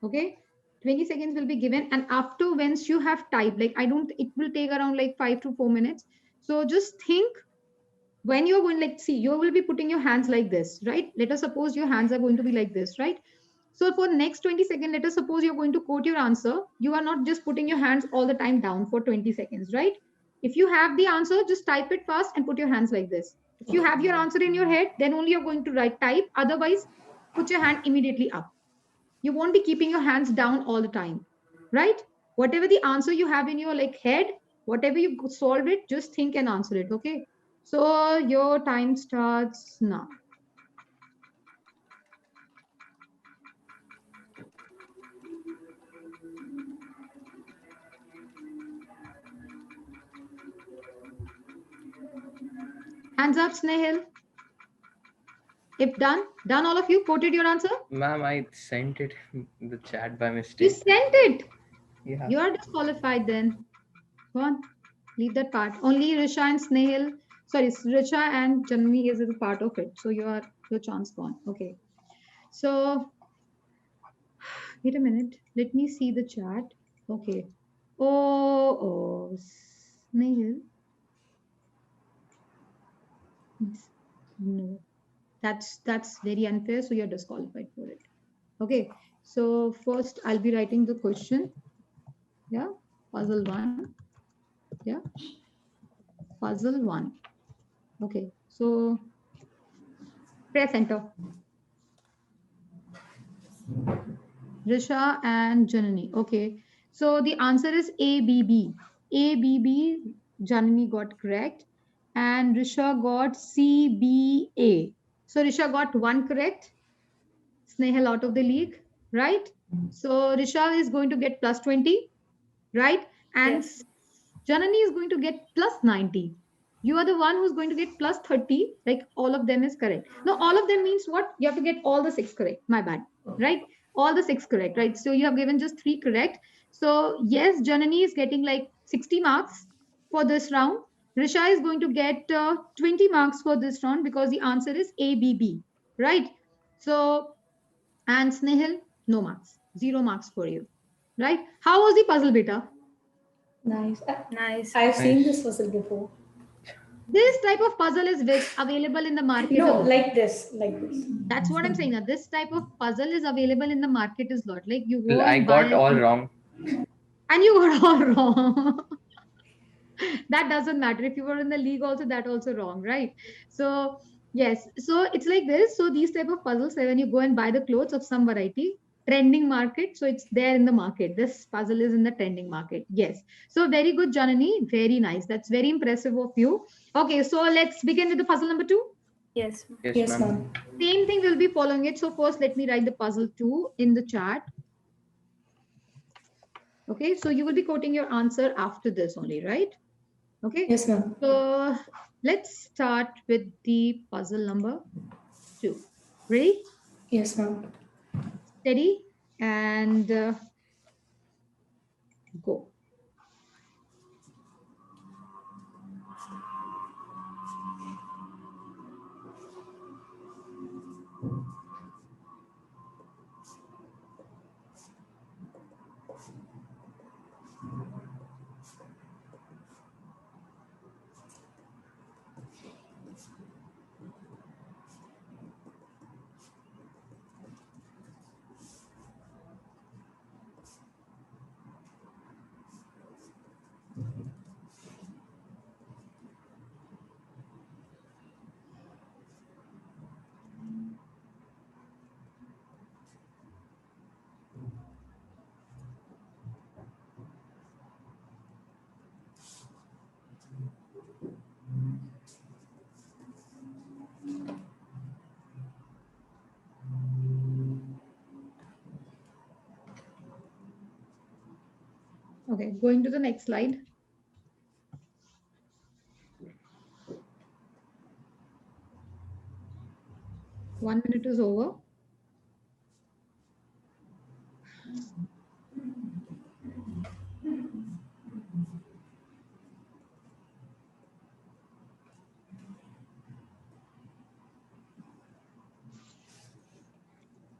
Okay. 20 seconds will be given. And after once you have typed, like it will take around like 5 to 4 minutes. So just think when you're going, like, see, you will be putting your hands like this, right? Let us suppose your hands are going to be like this, right? So for next 20 seconds, let us suppose you're going to quote your answer. You are not just putting your hands all the time down for 20 seconds, right? If you have the answer, just type it fast and put your hands like this. If you have your answer in your head, then only you're going to type. Otherwise, put your hand immediately up. You won't be keeping your hands down all the time, right? Whatever the answer you have in your head, whatever you solve it, just think and answer it, okay? So your time starts now. Hands up, Snehal. If done all of you quoted your answer? Ma'am, I sent it in the chat by You mistake. sent it? Yeah. You are disqualified then. Go on, leave that part. Only Risha and Snehal, sorry, Risha and Janvi is a part of it. So your chance gone. Okay. So wait a minute. Let me see the chat. Okay. Oh, Snehal. No, that's very unfair. So you're disqualified for it. Okay. So first I'll be writing the question. Yeah. Puzzle 1. Yeah. Puzzle 1. Okay. So press enter. Risha and Janani. Okay. So the answer is ABB. ABB, Janani got correct. And Risha got CBA. So Risha got 1 correct. Snehal out of the league, right? So Risha is going to get plus 20, right? And Yes. Janani is going to get plus 90. You are the one who's going to get plus 30. Like all of them is correct. Now, all of them means what? You have to get all the 6 correct. My bad, right? All the 6 correct, right? So you have given just 3 correct. So yes, Janani is getting like 60 marks for this round. Risha is going to get 20 marks for this round because the answer is ABB, right? So, and Snehal, no marks, 0 marks for you, right? How was the puzzle, beta? Nice. Nice. I've seen Nice. this puzzle before. This type of puzzle is available in the market. No, a lot. like this, like this. That's what I'm saying. Now, this type of puzzle is available in the market is lot. Like you go Well, I and got buy, all wrong. and you got all wrong. That doesn't matter. If you were in the league, also that also wrong, right? So yes, so it's like this. So these type of puzzles, when you go and buy the clothes of some variety, trending market, so it's there in the market. This puzzle is in the trending market. Yes. So very good, Janani. Very nice. That's very impressive of you. Okay, so let's begin with the puzzle number 2. Yes. Yes, Yes, ma'am. ma'am. Same thing will be following it. So first, let me write the puzzle 2 in the chat. Okay, so you will be quoting your answer after this only, right? Okay. Yes, ma'am. So let's start with the puzzle number 2. Ready? Yes, ma'am. Steady and go. Okay, going to the next slide. One minute is over.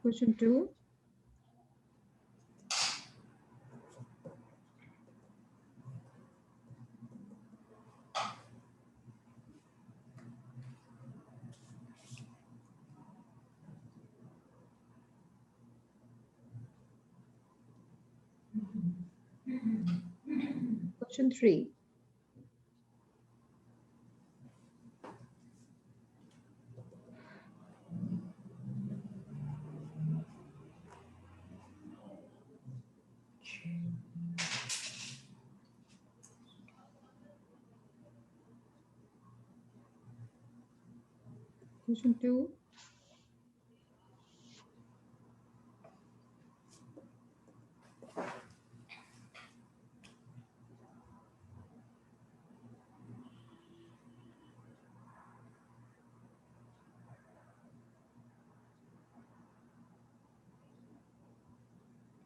Question 2. Question 3. Question 2.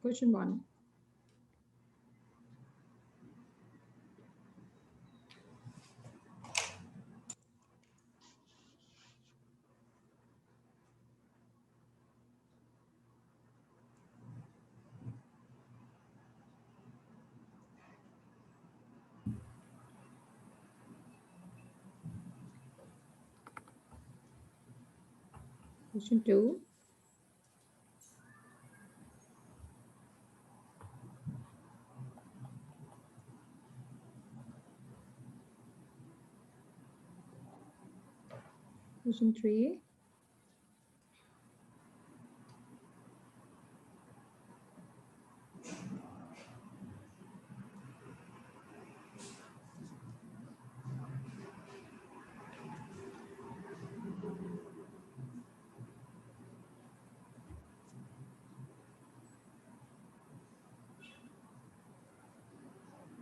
Question 1. Question 2. Question 3.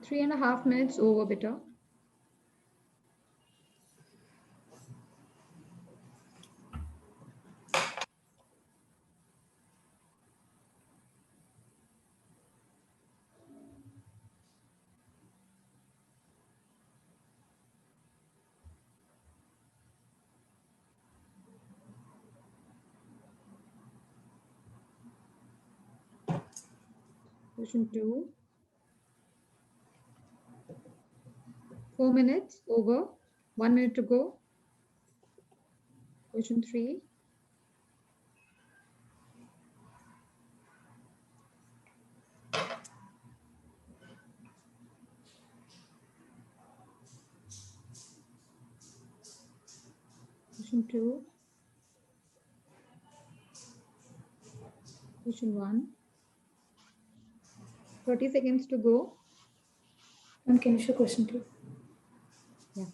Three and a half minutes over, beta. Question 2. 4 minutes over. 1 minute to go. Question 3. Question 2. Question 1. 30 seconds to go. Can you show question 2? Yeah.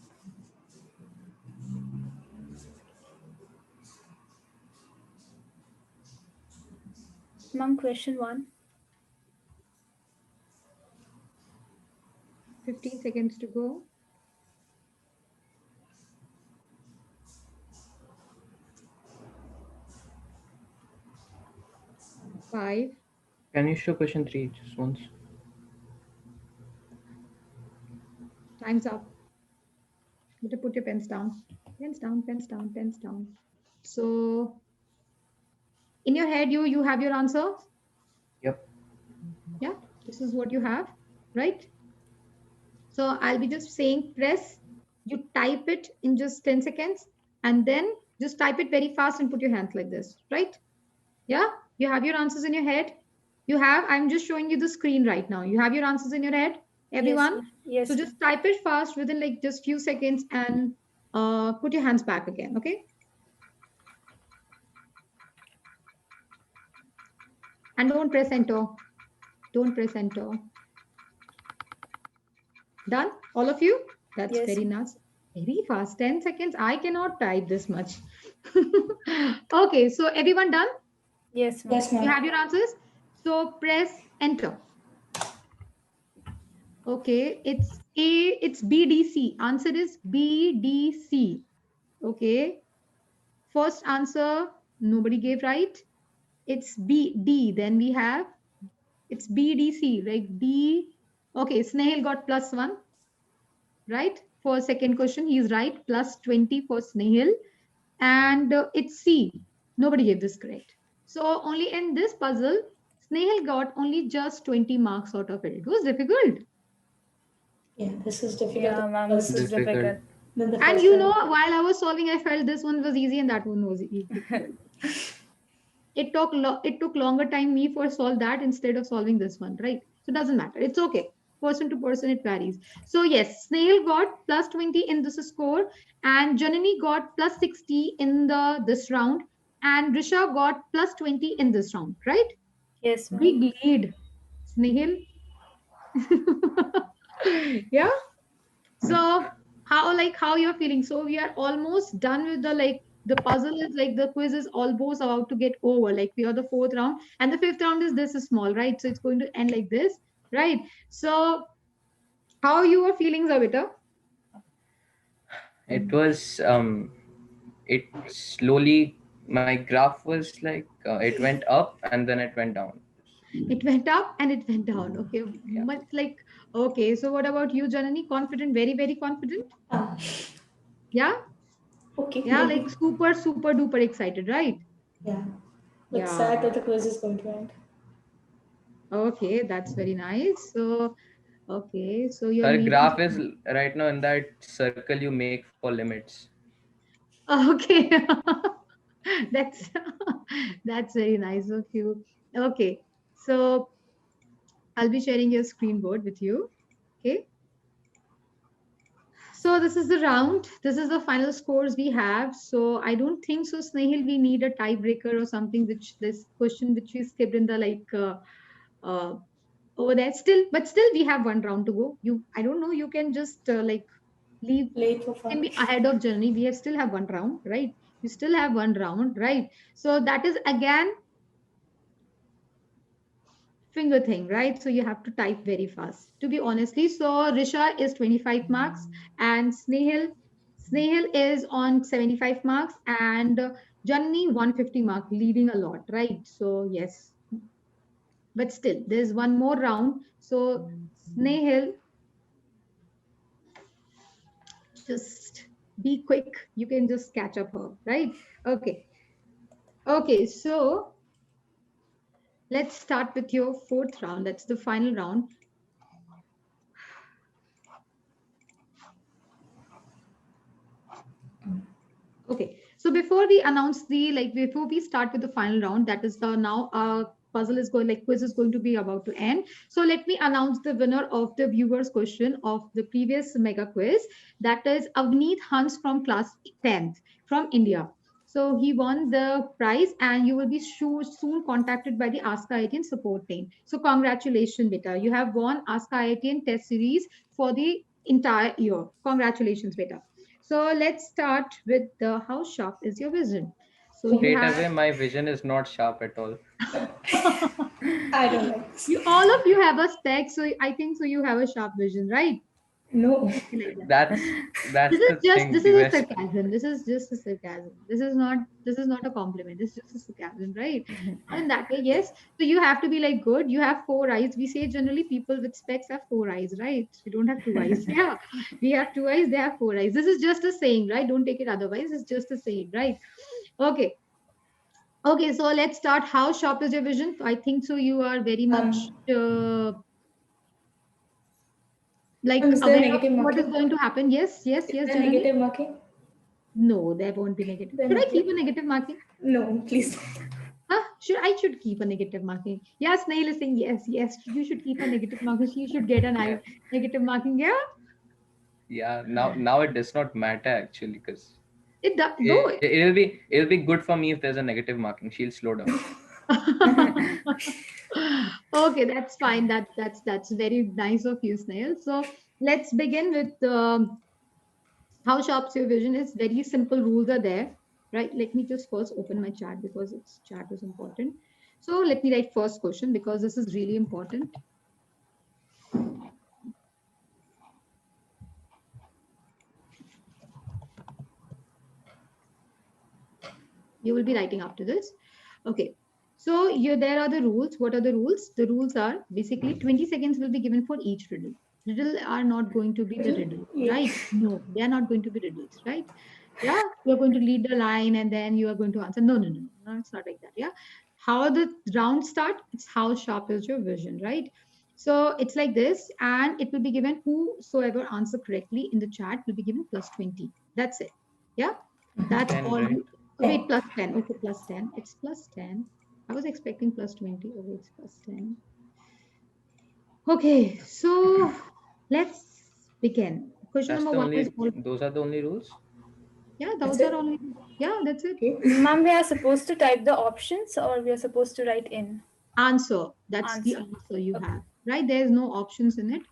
Ma'am, question 1. 15 seconds to go. 5. Can you show question 3 just once? Time's up. Better put your pens down. Pens down, pens down, pens down. So in your head, you have your answer? Yep. Yeah, this is what you have, right? So I'll be just saying press, you type it in just 10 seconds, and then just type it very fast and put your hands like this, right? Yeah, you have your answers in your head. You have, I'm just showing you the screen right now. You have your answers in your head, everyone? Yes. So just type it fast within like just few seconds and put your hands back again, okay? And don't press enter. Don't press enter. Done? All of you? That's Yes. very nice. Very fast. 10 seconds. I cannot type this much. Okay, so everyone done? Yes, ma'am. Yes, ma'am. You have your answers? So press enter. Okay, it's BDC. Answer is BDC. Okay. First answer, nobody gave right. It's BD. Then we have, it's BDC, like D. Okay, Snehal got +1, right? For second question, he's right. +20 for Snehal. And it's C. Nobody gave this correct. So only in this puzzle, Snehal got only just 20 marks out of it. It was difficult. Yeah, this is difficult. Yeah, ma'am, this is difficult. And you know, while I was solving, I felt this one was easy and that one was easy. It took longer time me for solve that instead of solving this one, right? So it doesn't matter. It's okay. Person to person, it varies. So yes, Snail got +20 in this score, and Janani got +60 in this round, and Risha got +20 in this round, right? Yes, ma'am. Big lead, Snail. Yeah. So how you're feeling? So we are almost done with the puzzle is like the quiz is almost about to get over. Like we are the fourth round, and the fifth round is this is small, right? So it's going to end like this, right? So how your feelings are, Vita? It was it slowly, my graph was like it went up and then it went down. It went up and it went down. Okay, Yeah. but like okay. So what about you, Janani? Confident, very very confident. Yeah. Okay. Yeah, maybe. like super duper excited, right? Yeah. But Yeah. sad that the quiz is going to end. Okay, that's very nice. So okay, so your Her graph is right now in that circle you make for limits. okay. that's that's very nice of you. Okay, so I'll be sharing your screen board with you. Okay. So this is the round. This is the final scores we have. So I don't think so, Snehal, we need a tiebreaker or something. Which this question which we skipped in the uh, over there. But still we have one round to go. I don't know. You can just leave. Late for fun. Can be ahead of journey. We still have one round, right? You still have one round, right? So that is again finger thing, right? So you have to type very fast, to be honestly. So Risha is 25 marks and Snehal is on 75 marks and Janni 150 mark, leading a lot, right? So yes, but still there's one more round. So Snehal, just be quick. You can just catch up her, right? Okay. Okay, so let's start with your fourth round. That's the final round. Okay, so before we announce before we start with the final round, that is now puzzle is going, quiz is going to be about to end. So let me announce the winner of the viewers question of the previous mega quiz. That is Avneet Hans from class 10th from India. So he won the prize and you will be soon contacted by the Ask IITian support team. So congratulations, beta. You have won Ask IITian test series for the entire year. Congratulations, beta. So let's start with the how sharp is your vision? So Straight away, my vision is not sharp at all. I don't like this. All of you have a spec, so I think so you have a sharp vision, right? No. That's This is the just thing. this is a sarcasm. This is just a sarcasm. This is not a compliment. This is just a sarcasm, right? Not in that way, yes. So you have to be like good. You have 4 eyes. We say generally people with specs have 4 eyes, right? We don't have 2 eyes. Yeah, we have 2 eyes. They have 4 eyes. This is just a saying, right? Don't take it otherwise. It's just a saying, right? Okay. Okay, so let's start. How sharp is your vision? I think so. You are very much aware of what is going to happen. Yes. Is there negative marking? No, there won't be negative. Should I keep a negative marking? No, please don't. I should keep a negative marking. Yeah, Snail is saying yes. You should keep a negative marking. You should get a negative marking. Yeah. Yeah. Now it does not matter actually because It does. it'll be good for me if there's a negative marking. She'll slow down. Okay, that's fine. That's very nice of you, Snail. So let's begin with how sharp your vision is. Very simple rules are there, right? Let me just first open my chat because chat is important. So let me write first question because this is really important. You will be writing after this. Okay. So there are the rules. What are the rules? The rules are basically 20 seconds will be given for each riddle. Riddle are not going to be the riddle, right? No, they are not going to be riddles, right? Yeah, you're going to lead the line and then you are going to answer. No, no, no, no, it's not like that. Yeah. How the round start, it's how sharp is your vision, right? So it's like this, and it will be given whosoever answer correctly in the chat will be given plus 20. That's it. Yeah. That's 10, all. right? Wait, plus 10. Okay, plus 10. It's plus 10. I was expecting plus 20. Okay, it's plus 10. Okay, so let's begin. Question That's number the one is only. Those are the only rules. yeah, That's those are it? only that's it. Okay. Ma'am, we are supposed to type the options or we are supposed to write in? Answer. That's the Answer. answer you Okay. have. Right? There is no options in it.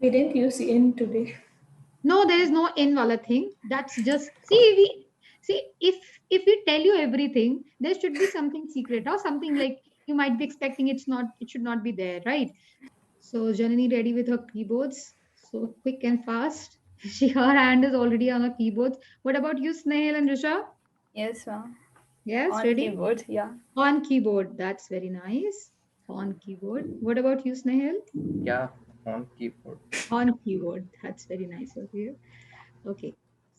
We didn't use in today. No, there is no in wala thing. That's just see if we tell you everything, there should be something secret or something like you might be expecting it should not be there, right? So Janani ready with her keyboards. So quick and fast. Her hand is already on her keyboards. What about you, Snehal and Risha? Yes, ma'am. Yes, On ready? keyboard, yeah. On keyboard. That's very nice. On keyboard. What about you, Snehal? Yeah, on keyboard. On keyboard. That's very nice of you. Okay.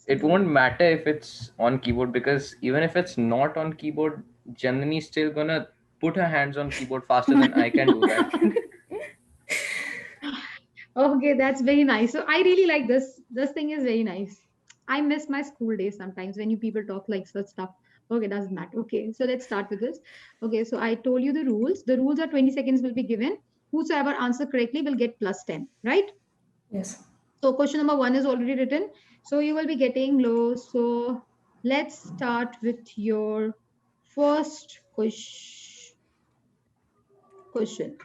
It So won't matter if it's on keyboard because even if it's not on keyboard, Janani's still gonna put her hands on keyboard faster than I can do that. okay, that's very nice. So I really like this. This thing is very nice. I miss my school days sometimes when you people talk like such stuff. Okay, doesn't matter. Okay, so let's start with this. Okay, so I told you the rules. The rules are 20 seconds will be given. Whosoever answer correctly will get plus 10, right? Yes. So question number one is already written. So you will be getting low. So let's start with your first question.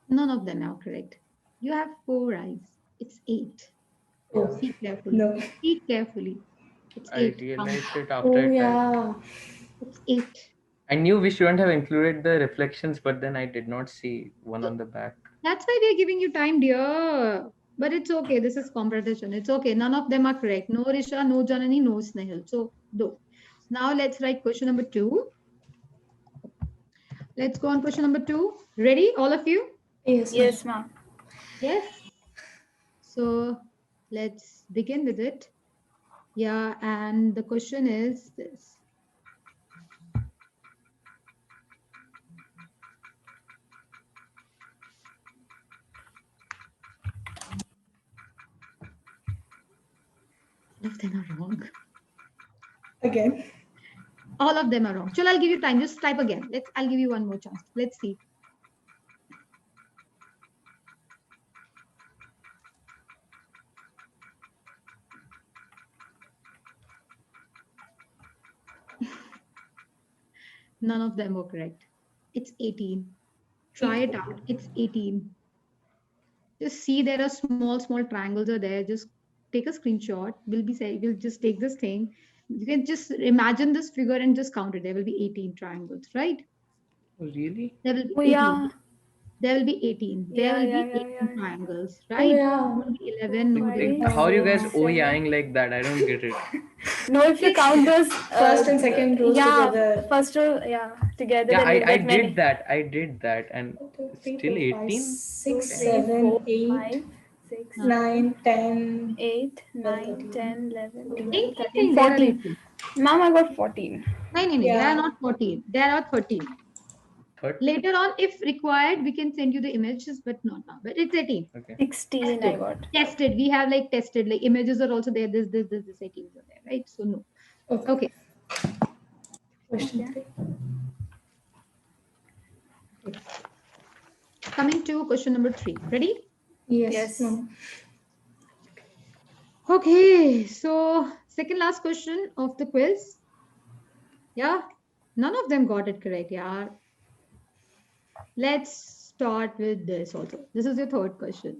None of them are correct. You have 4 eyes. It's 8. Oh, See carefully. no. See carefully. It's I 8. realized it after Oh, I tried. yeah. It's 8. I knew we shouldn't have included the reflections, but then I did not see one on the back. That's why we are giving you time, dear. But it's okay. This is competition. It's okay. None of them are correct. No Risha, no Janani, no Snehal. So, do. Now let's write question number 2. Let's go on question number 2. Ready, all of you? Yes. Yes, ma'am. Yes. So let's begin with it. Yeah, and the question is this. All of them are wrong. Again. All of them are wrong. Chalo, I'll give you time. Just type again. I'll give you one more chance. Let's see. None of them were correct. It's 18. Try it out. It's 18. Just see there are small triangles are there. Just take a screenshot. We'll just take this thing. You can just imagine this figure and just count it. There will be 18 triangles, right? Oh, really? There will be Oh, 18. yeah. There will be 18. There Yeah, will yeah, be yeah, 18 yeah, yeah. triangles, Oh, right? yeah. No will be 11, no will be Like, How are you guys Seven. oh-yahing like that? I don't get it. No, if you count those First and second rows yeah, together. first row, yeah, together, Yeah, then you'll I get many. did that. I did that, and 1, 2, 3, still 4, 5, 18. 6, Two, three, 7, four, 8, 5, 6, 9, 10. 8, 12, 9, 13. 10, 11, 12, 18. 13, There are 14. 18. Ma'am, I got 14. No, they are Yeah. not 14. There are 13. 30? Later on, if required, we can send you the images, but not now. But it's 18. Okay. 16 I got. Tested. We have like tested, like images are also there. This 18s are there, right? So no. Okay. Okay. Question 3. Coming to question number 3. Ready? Yes. Yes. No. Okay. So second last question of the quiz. Yeah. None of them got it correct. Yeah. Let's start with this also. This is your third question.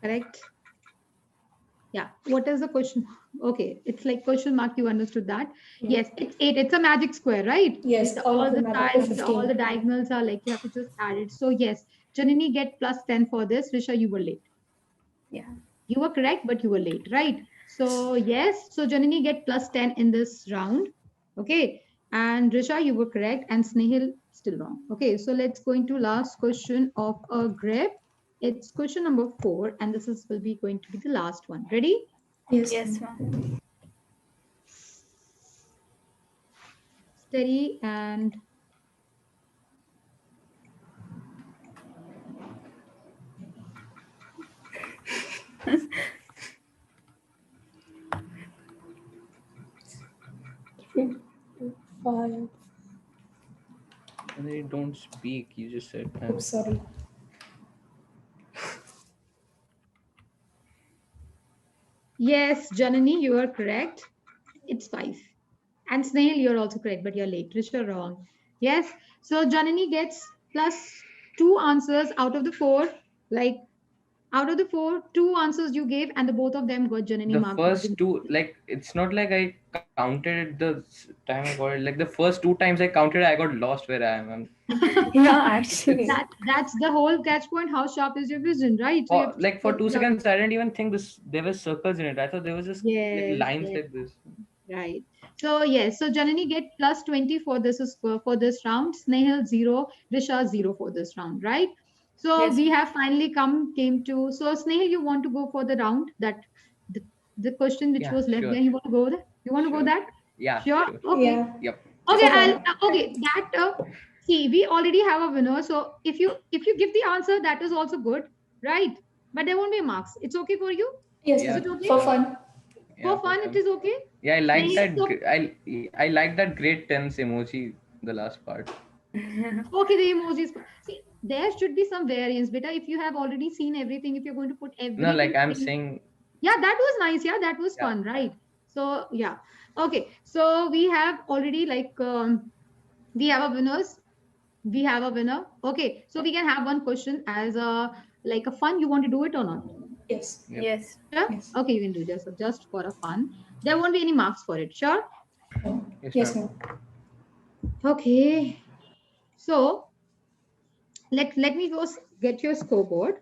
Correct? Yeah. What is the question? Okay, it's like question mark. You understood that? Yeah. Yes, it's 8. It's a magic square, right? Yes, With all all of the them are sides, all 15. the diagonals are like you have to just add it. So yes, Janani get plus 10 for this. Risha, you were late. Yeah. You were correct, but you were late, right? So yes, so Janani get plus 10 in this round. Okay. And Risha, you were correct, and Snehil still wrong. Okay, so let's go into last question of a grip. It's question number 4, and this is will be going to be the last one. Ready? Yes. Yes, ma'am. Steady and Five. And they don't speak. You just said Oh, that. sorry. yes, Janani, you are correct. It's 5. And Snail, you're also correct, but you're late. Risha, wrong. Yes. So Janani gets plus 2 answers out of the 4. Like out of the 4, 2 answers you gave, and the both of them got Janani The marked. first two, like, it's not like I counted it time I got it. Like, the first 2 times I counted, I got lost where I am. Yeah, actually. That's the whole catch point. How sharp is your vision, right? So you have to Like, for check 2 it out. seconds, I didn't even think there were circles in it. I thought there was just like Yes, lines yes, like this. right. So yes, so Janani get plus 20 for this round. Snehal 0, Risha 0 for this round, right? So Yes. we have finally came to. So Snehal, you want to go for the round that the, the question which Yeah, was left sure. there. You want to go there? You want to go Sure. that? Yeah, Sure. sure. Okay. Yeah. Yep. Okay. For fun. Okay. That see, we already have a winner. So if you give the answer, that is also good, right? But there won't be marks. It's okay for you. Yes, Is Yeah, it ma'am. okay? For fun. yeah, For for fun, it fun. is okay. Yeah, I like Snehal, that. so I like that great tense emoji. The last part. okay, the emojis. See, there should be some variance, beta. If you have already seen everything, if you're going to put No, like everything, I'm saying. yeah, that was nice. Yeah, that was Yeah. fun, right? So yeah, okay. So we have already like we have a winners. We have a winner. Okay, so we can have one question as a like a fun. You want to do it or not? Yes. Yep. Yes. Sure. Yes. Okay, you can do just for a fun. There won't be any marks for it. Sure. No. Yes, Yes, ma'am. ma'am. Okay. So let me go get your scoreboard.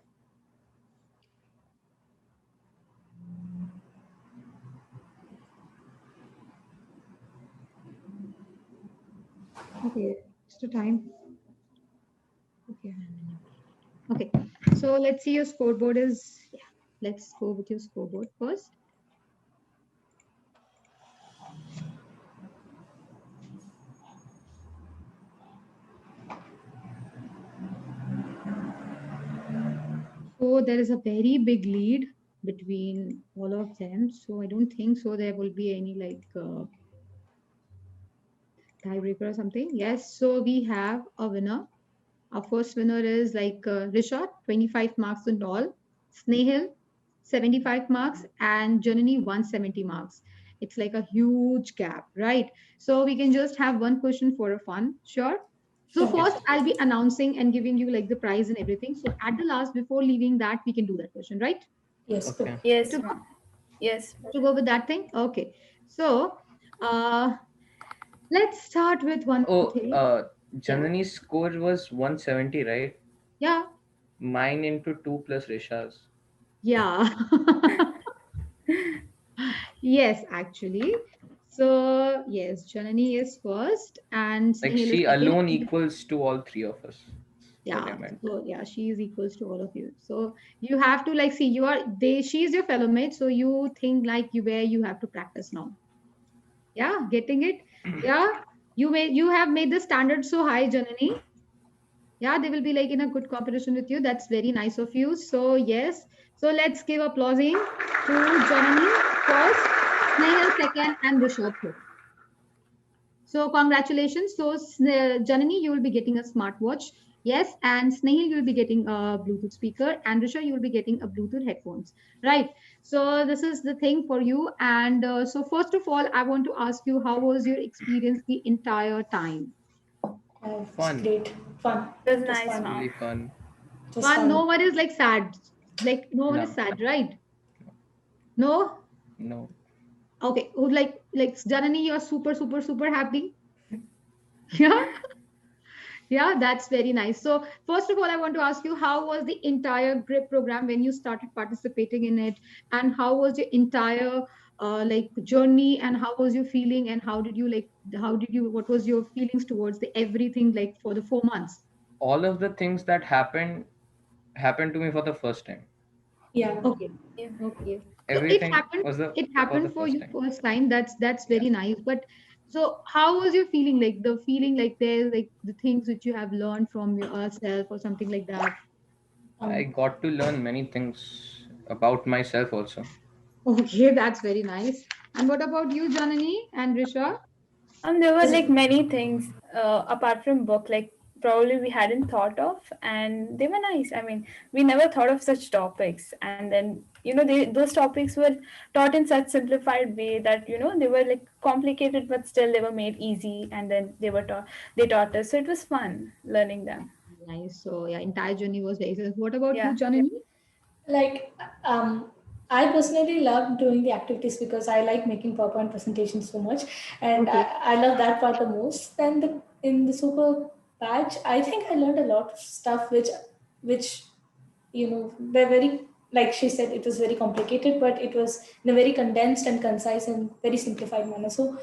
Okay, just a time. Okay. Okay. So let's see your scoreboard is yeah. Let's go with your scoreboard first. So there is a very big lead between all of them. So I don't think so there will be any like tiebreaker or something. Yes. So we have a winner. Our first winner is like Risha, 25 marks in all. Snehil, 75 marks, and Janani, 170 marks. It's like a huge gap, right? So we can just have one question for a fun. Sure. So Sure. first, I'll be announcing and giving you like the prize and everything. So at the last, before leaving that, we can do that question, right? Yes. Okay. Good. Yes, To go, ma'am. Yes. to go with that thing? Okay. So uh, let's start with one Oh, thing. Janani's score was 170, right? Yeah. Mine into 2 plus Risha's. Yeah. Yes, actually. So yes, Janani is first and Like, Snehal is she second. alone equals to all 3 of us. What I Yeah. meant. So yeah, she is equals to all of you. So you have to like see you are they she is your fellow mate. So you think like you where you have to practice now. Yeah, getting it. Yeah. You have made the standard so high, Janani. Yeah, they will be like in a good competition with you. That's very nice of you. So yes. So let's give applausing to Janani first, Snehal second, and Rishabh third. So congratulations. So Janani, you will be getting a smartwatch. Yes, and Snehal, you will be getting a Bluetooth speaker, and Risha, you will be getting a Bluetooth headphones. Right. So this is the thing for you. And so first of all, I want to ask you, how was your experience the entire time? It's Fun. great. Fun. It was Just nice, fun. ma'am. Really fun. Just Fun. fun. No one is like sad. Like no one is No, sad, right? No? no. Okay. Oh, like Janani, you're super, super, super happy. Yeah. Yeah, that's very nice. So, first of all, I want to ask you, how was the entire GRIP program when you started participating in it, and how was your entire like journey, and how was your feeling, and what was your feelings towards the everything like for the 4 months? All of the things that happened to me for the first time. Yeah. Okay, Yeah. okay. So Everything was it for the happened for first you time. first time. That's Yeah. very nice. But so how was your feeling? Like the feeling like there's like the things which you have learned from yourself or something like that. I Um, got to learn many things about myself also. Okay, that's very nice. And what about you, Janani and Risha? There were like many things apart from book, like probably we hadn't thought of, and they were nice. I mean, we never thought of such topics, and then those topics were taught in such simplified way that they were like complicated, but still they were made easy, and then they taught us. So it was fun learning them. Nice. So yeah, entire journey was very nice. What about you, Yeah. Janani? like I personally love doing the activities because I like making PowerPoint presentations so much, and Okay. I love that part the most. Then in the super batch, I think I learned a lot of stuff which they're very, like she said, it was very complicated, but it was in a very condensed and concise and very simplified manner. So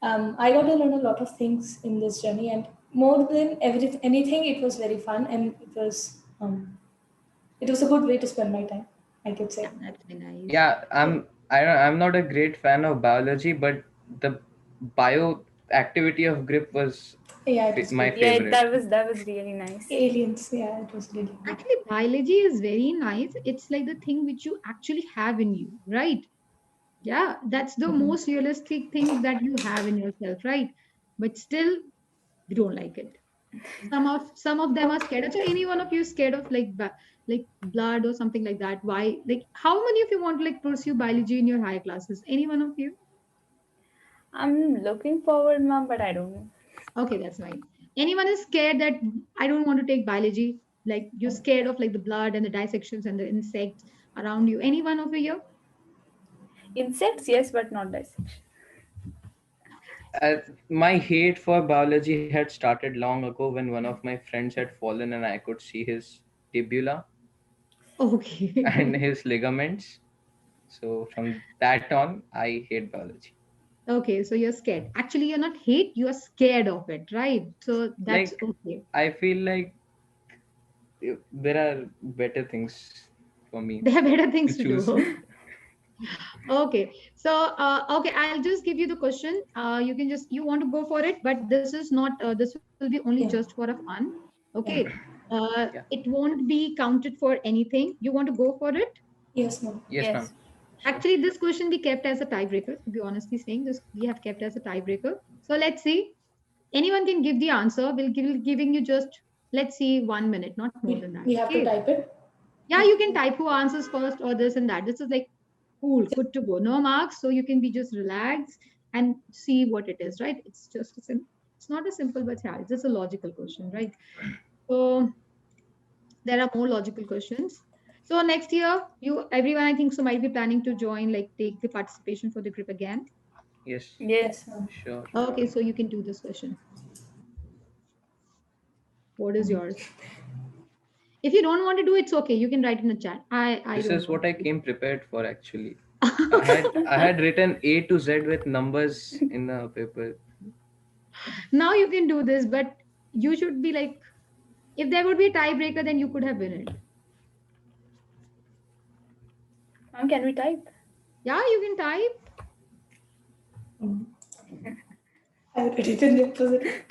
I got to learn a lot of things in this journey, and more than anything, it was very fun, and it was a good way to spend my time, I could Yeah, say. that's very nice. Yeah, I'm not a great fan of biology, but the bio activity of grip was Yeah, it was my good. Yeah, favorite. that was really nice. Aliens, yeah, it was really good. Actually, biology is very nice. It's like the thing which you actually have in you, right? Yeah, that's the Mhm. most realistic thing that you have in yourself, right? But still, we don't like it. Some of them are scared. So any one of you is scared of like like blood or something like that? Why? Like how many of you want to like pursue biology in your higher classes? Any one of you? I'm looking forward, ma'am, but I don't know. Okay, that's fine. Anyone is scared that I don't want to take biology? Like you're scared of like the blood and the dissections and the insects around you. Any one of you here? Insects, yes, but not dissection. My hate for biology had started long ago when one of my friends had fallen and I could see his tibula and Okay. his ligaments. So from that on, I hate biology. Okay, so you're scared. Actually, you're not hate, you're scared of it, right? So that's Like, okay. I feel like there are better things for me There are better to things to choose. do. Okay, so okay, I'll just give you the question. You can just you want to go for it, but this is not. This will be only Yeah, just for a fun. Okay, yeah. Yeah. it won't be counted for anything. You want to go for it? Yes, no. Yes, ma'am. Yes. Sure. Actually, this question we kept as a tiebreaker. To be honestly saying, this we have kept as a tiebreaker. So let's see. Anyone can give the answer. We'll giving you just let's see 1 minute, not more than that. We have to Okay. type it. Yeah, you can type who answers first or this and that. This is like cool, good to go. No marks, so you can be just relaxed and see what it is, right? It's just it's not a simple, but yeah, it's just a logical question, right? So there are more logical questions. So next year, you everyone I think so might be planning to join, like take the participation for the group again. Yes, Yes. Yes, ma'am. sure. Okay, so you can do this question. What is yours? If you don't want to do it's okay. You can write in the chat. I This don't is want what I to. came prepared for actually. Okay. I had written A to Z with numbers in the paper. Now you can do this, but you should be like if there would be a tiebreaker, then you could have win it. Ma'am, can we type? Yeah, you can type. Mm. I already did it.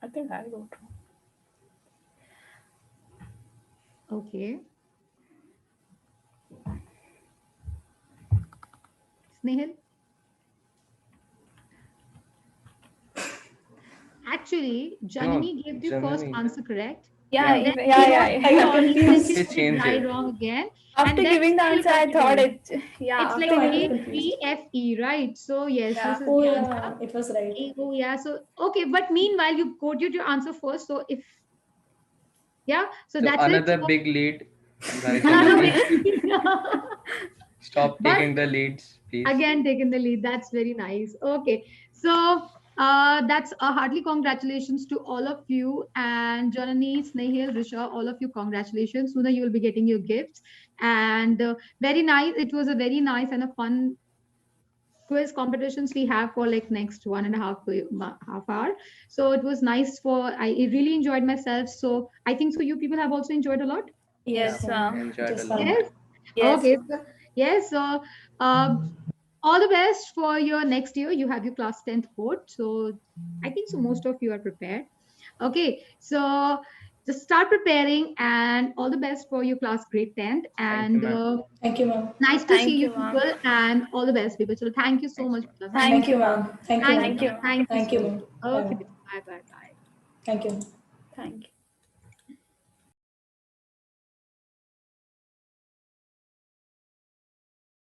I think I wrote wrong. Okay. Snehal. Actually, No, Janani gave the first generally, answer correct, Yeah, yeah. and then even, he yeah, got yeah. I got wrong. He confused. They said changed reply it. wrong again, After and then giving the still answer, I got it thought right. it. Yeah, It's after like No, I giving got A the confused. P F E, right? So yes, yeah. this is Oh the yeah, answer. it was right. Oh yeah. So okay, but meanwhile, you quoted your answer first. So if Yeah, so So that's another it. big lead. Another Congratulations. big Stop but taking the leads, please. again taking the lead. That's very nice. Okay, so that's a heartily congratulations to all of you, and Janani, Snehal, Risha, all of you, congratulations. Sooner you will be getting your gifts, and very nice. It was a very nice and a fun quiz competitions we have for like next 1.5 hour. So it was nice. I really enjoyed myself. So I think so. You people have also enjoyed a lot. Yes, Yes, I ma'am. enjoyed a Just lot. fun. Yes. yes. Okay. So, yes. So, all the best for your next year. You have your class 10th board. So, I think so. Most of you are prepared. Okay. So, just start preparing and all the best for your class grade 10th. Thank you, And ma'am. Thank you, ma'am. nice to see Thank you you, ma'am. people and all the best, people. So, thank you so Thanks, much. ma'am. Thank Thank Thank you, you, ma'am. ma'am. Thank you, Thank ma'am. Thank you. you. Thank you Thank you, so much. ma'am. Okay. Bye-bye. Bye. Bye. Bye. Thank you.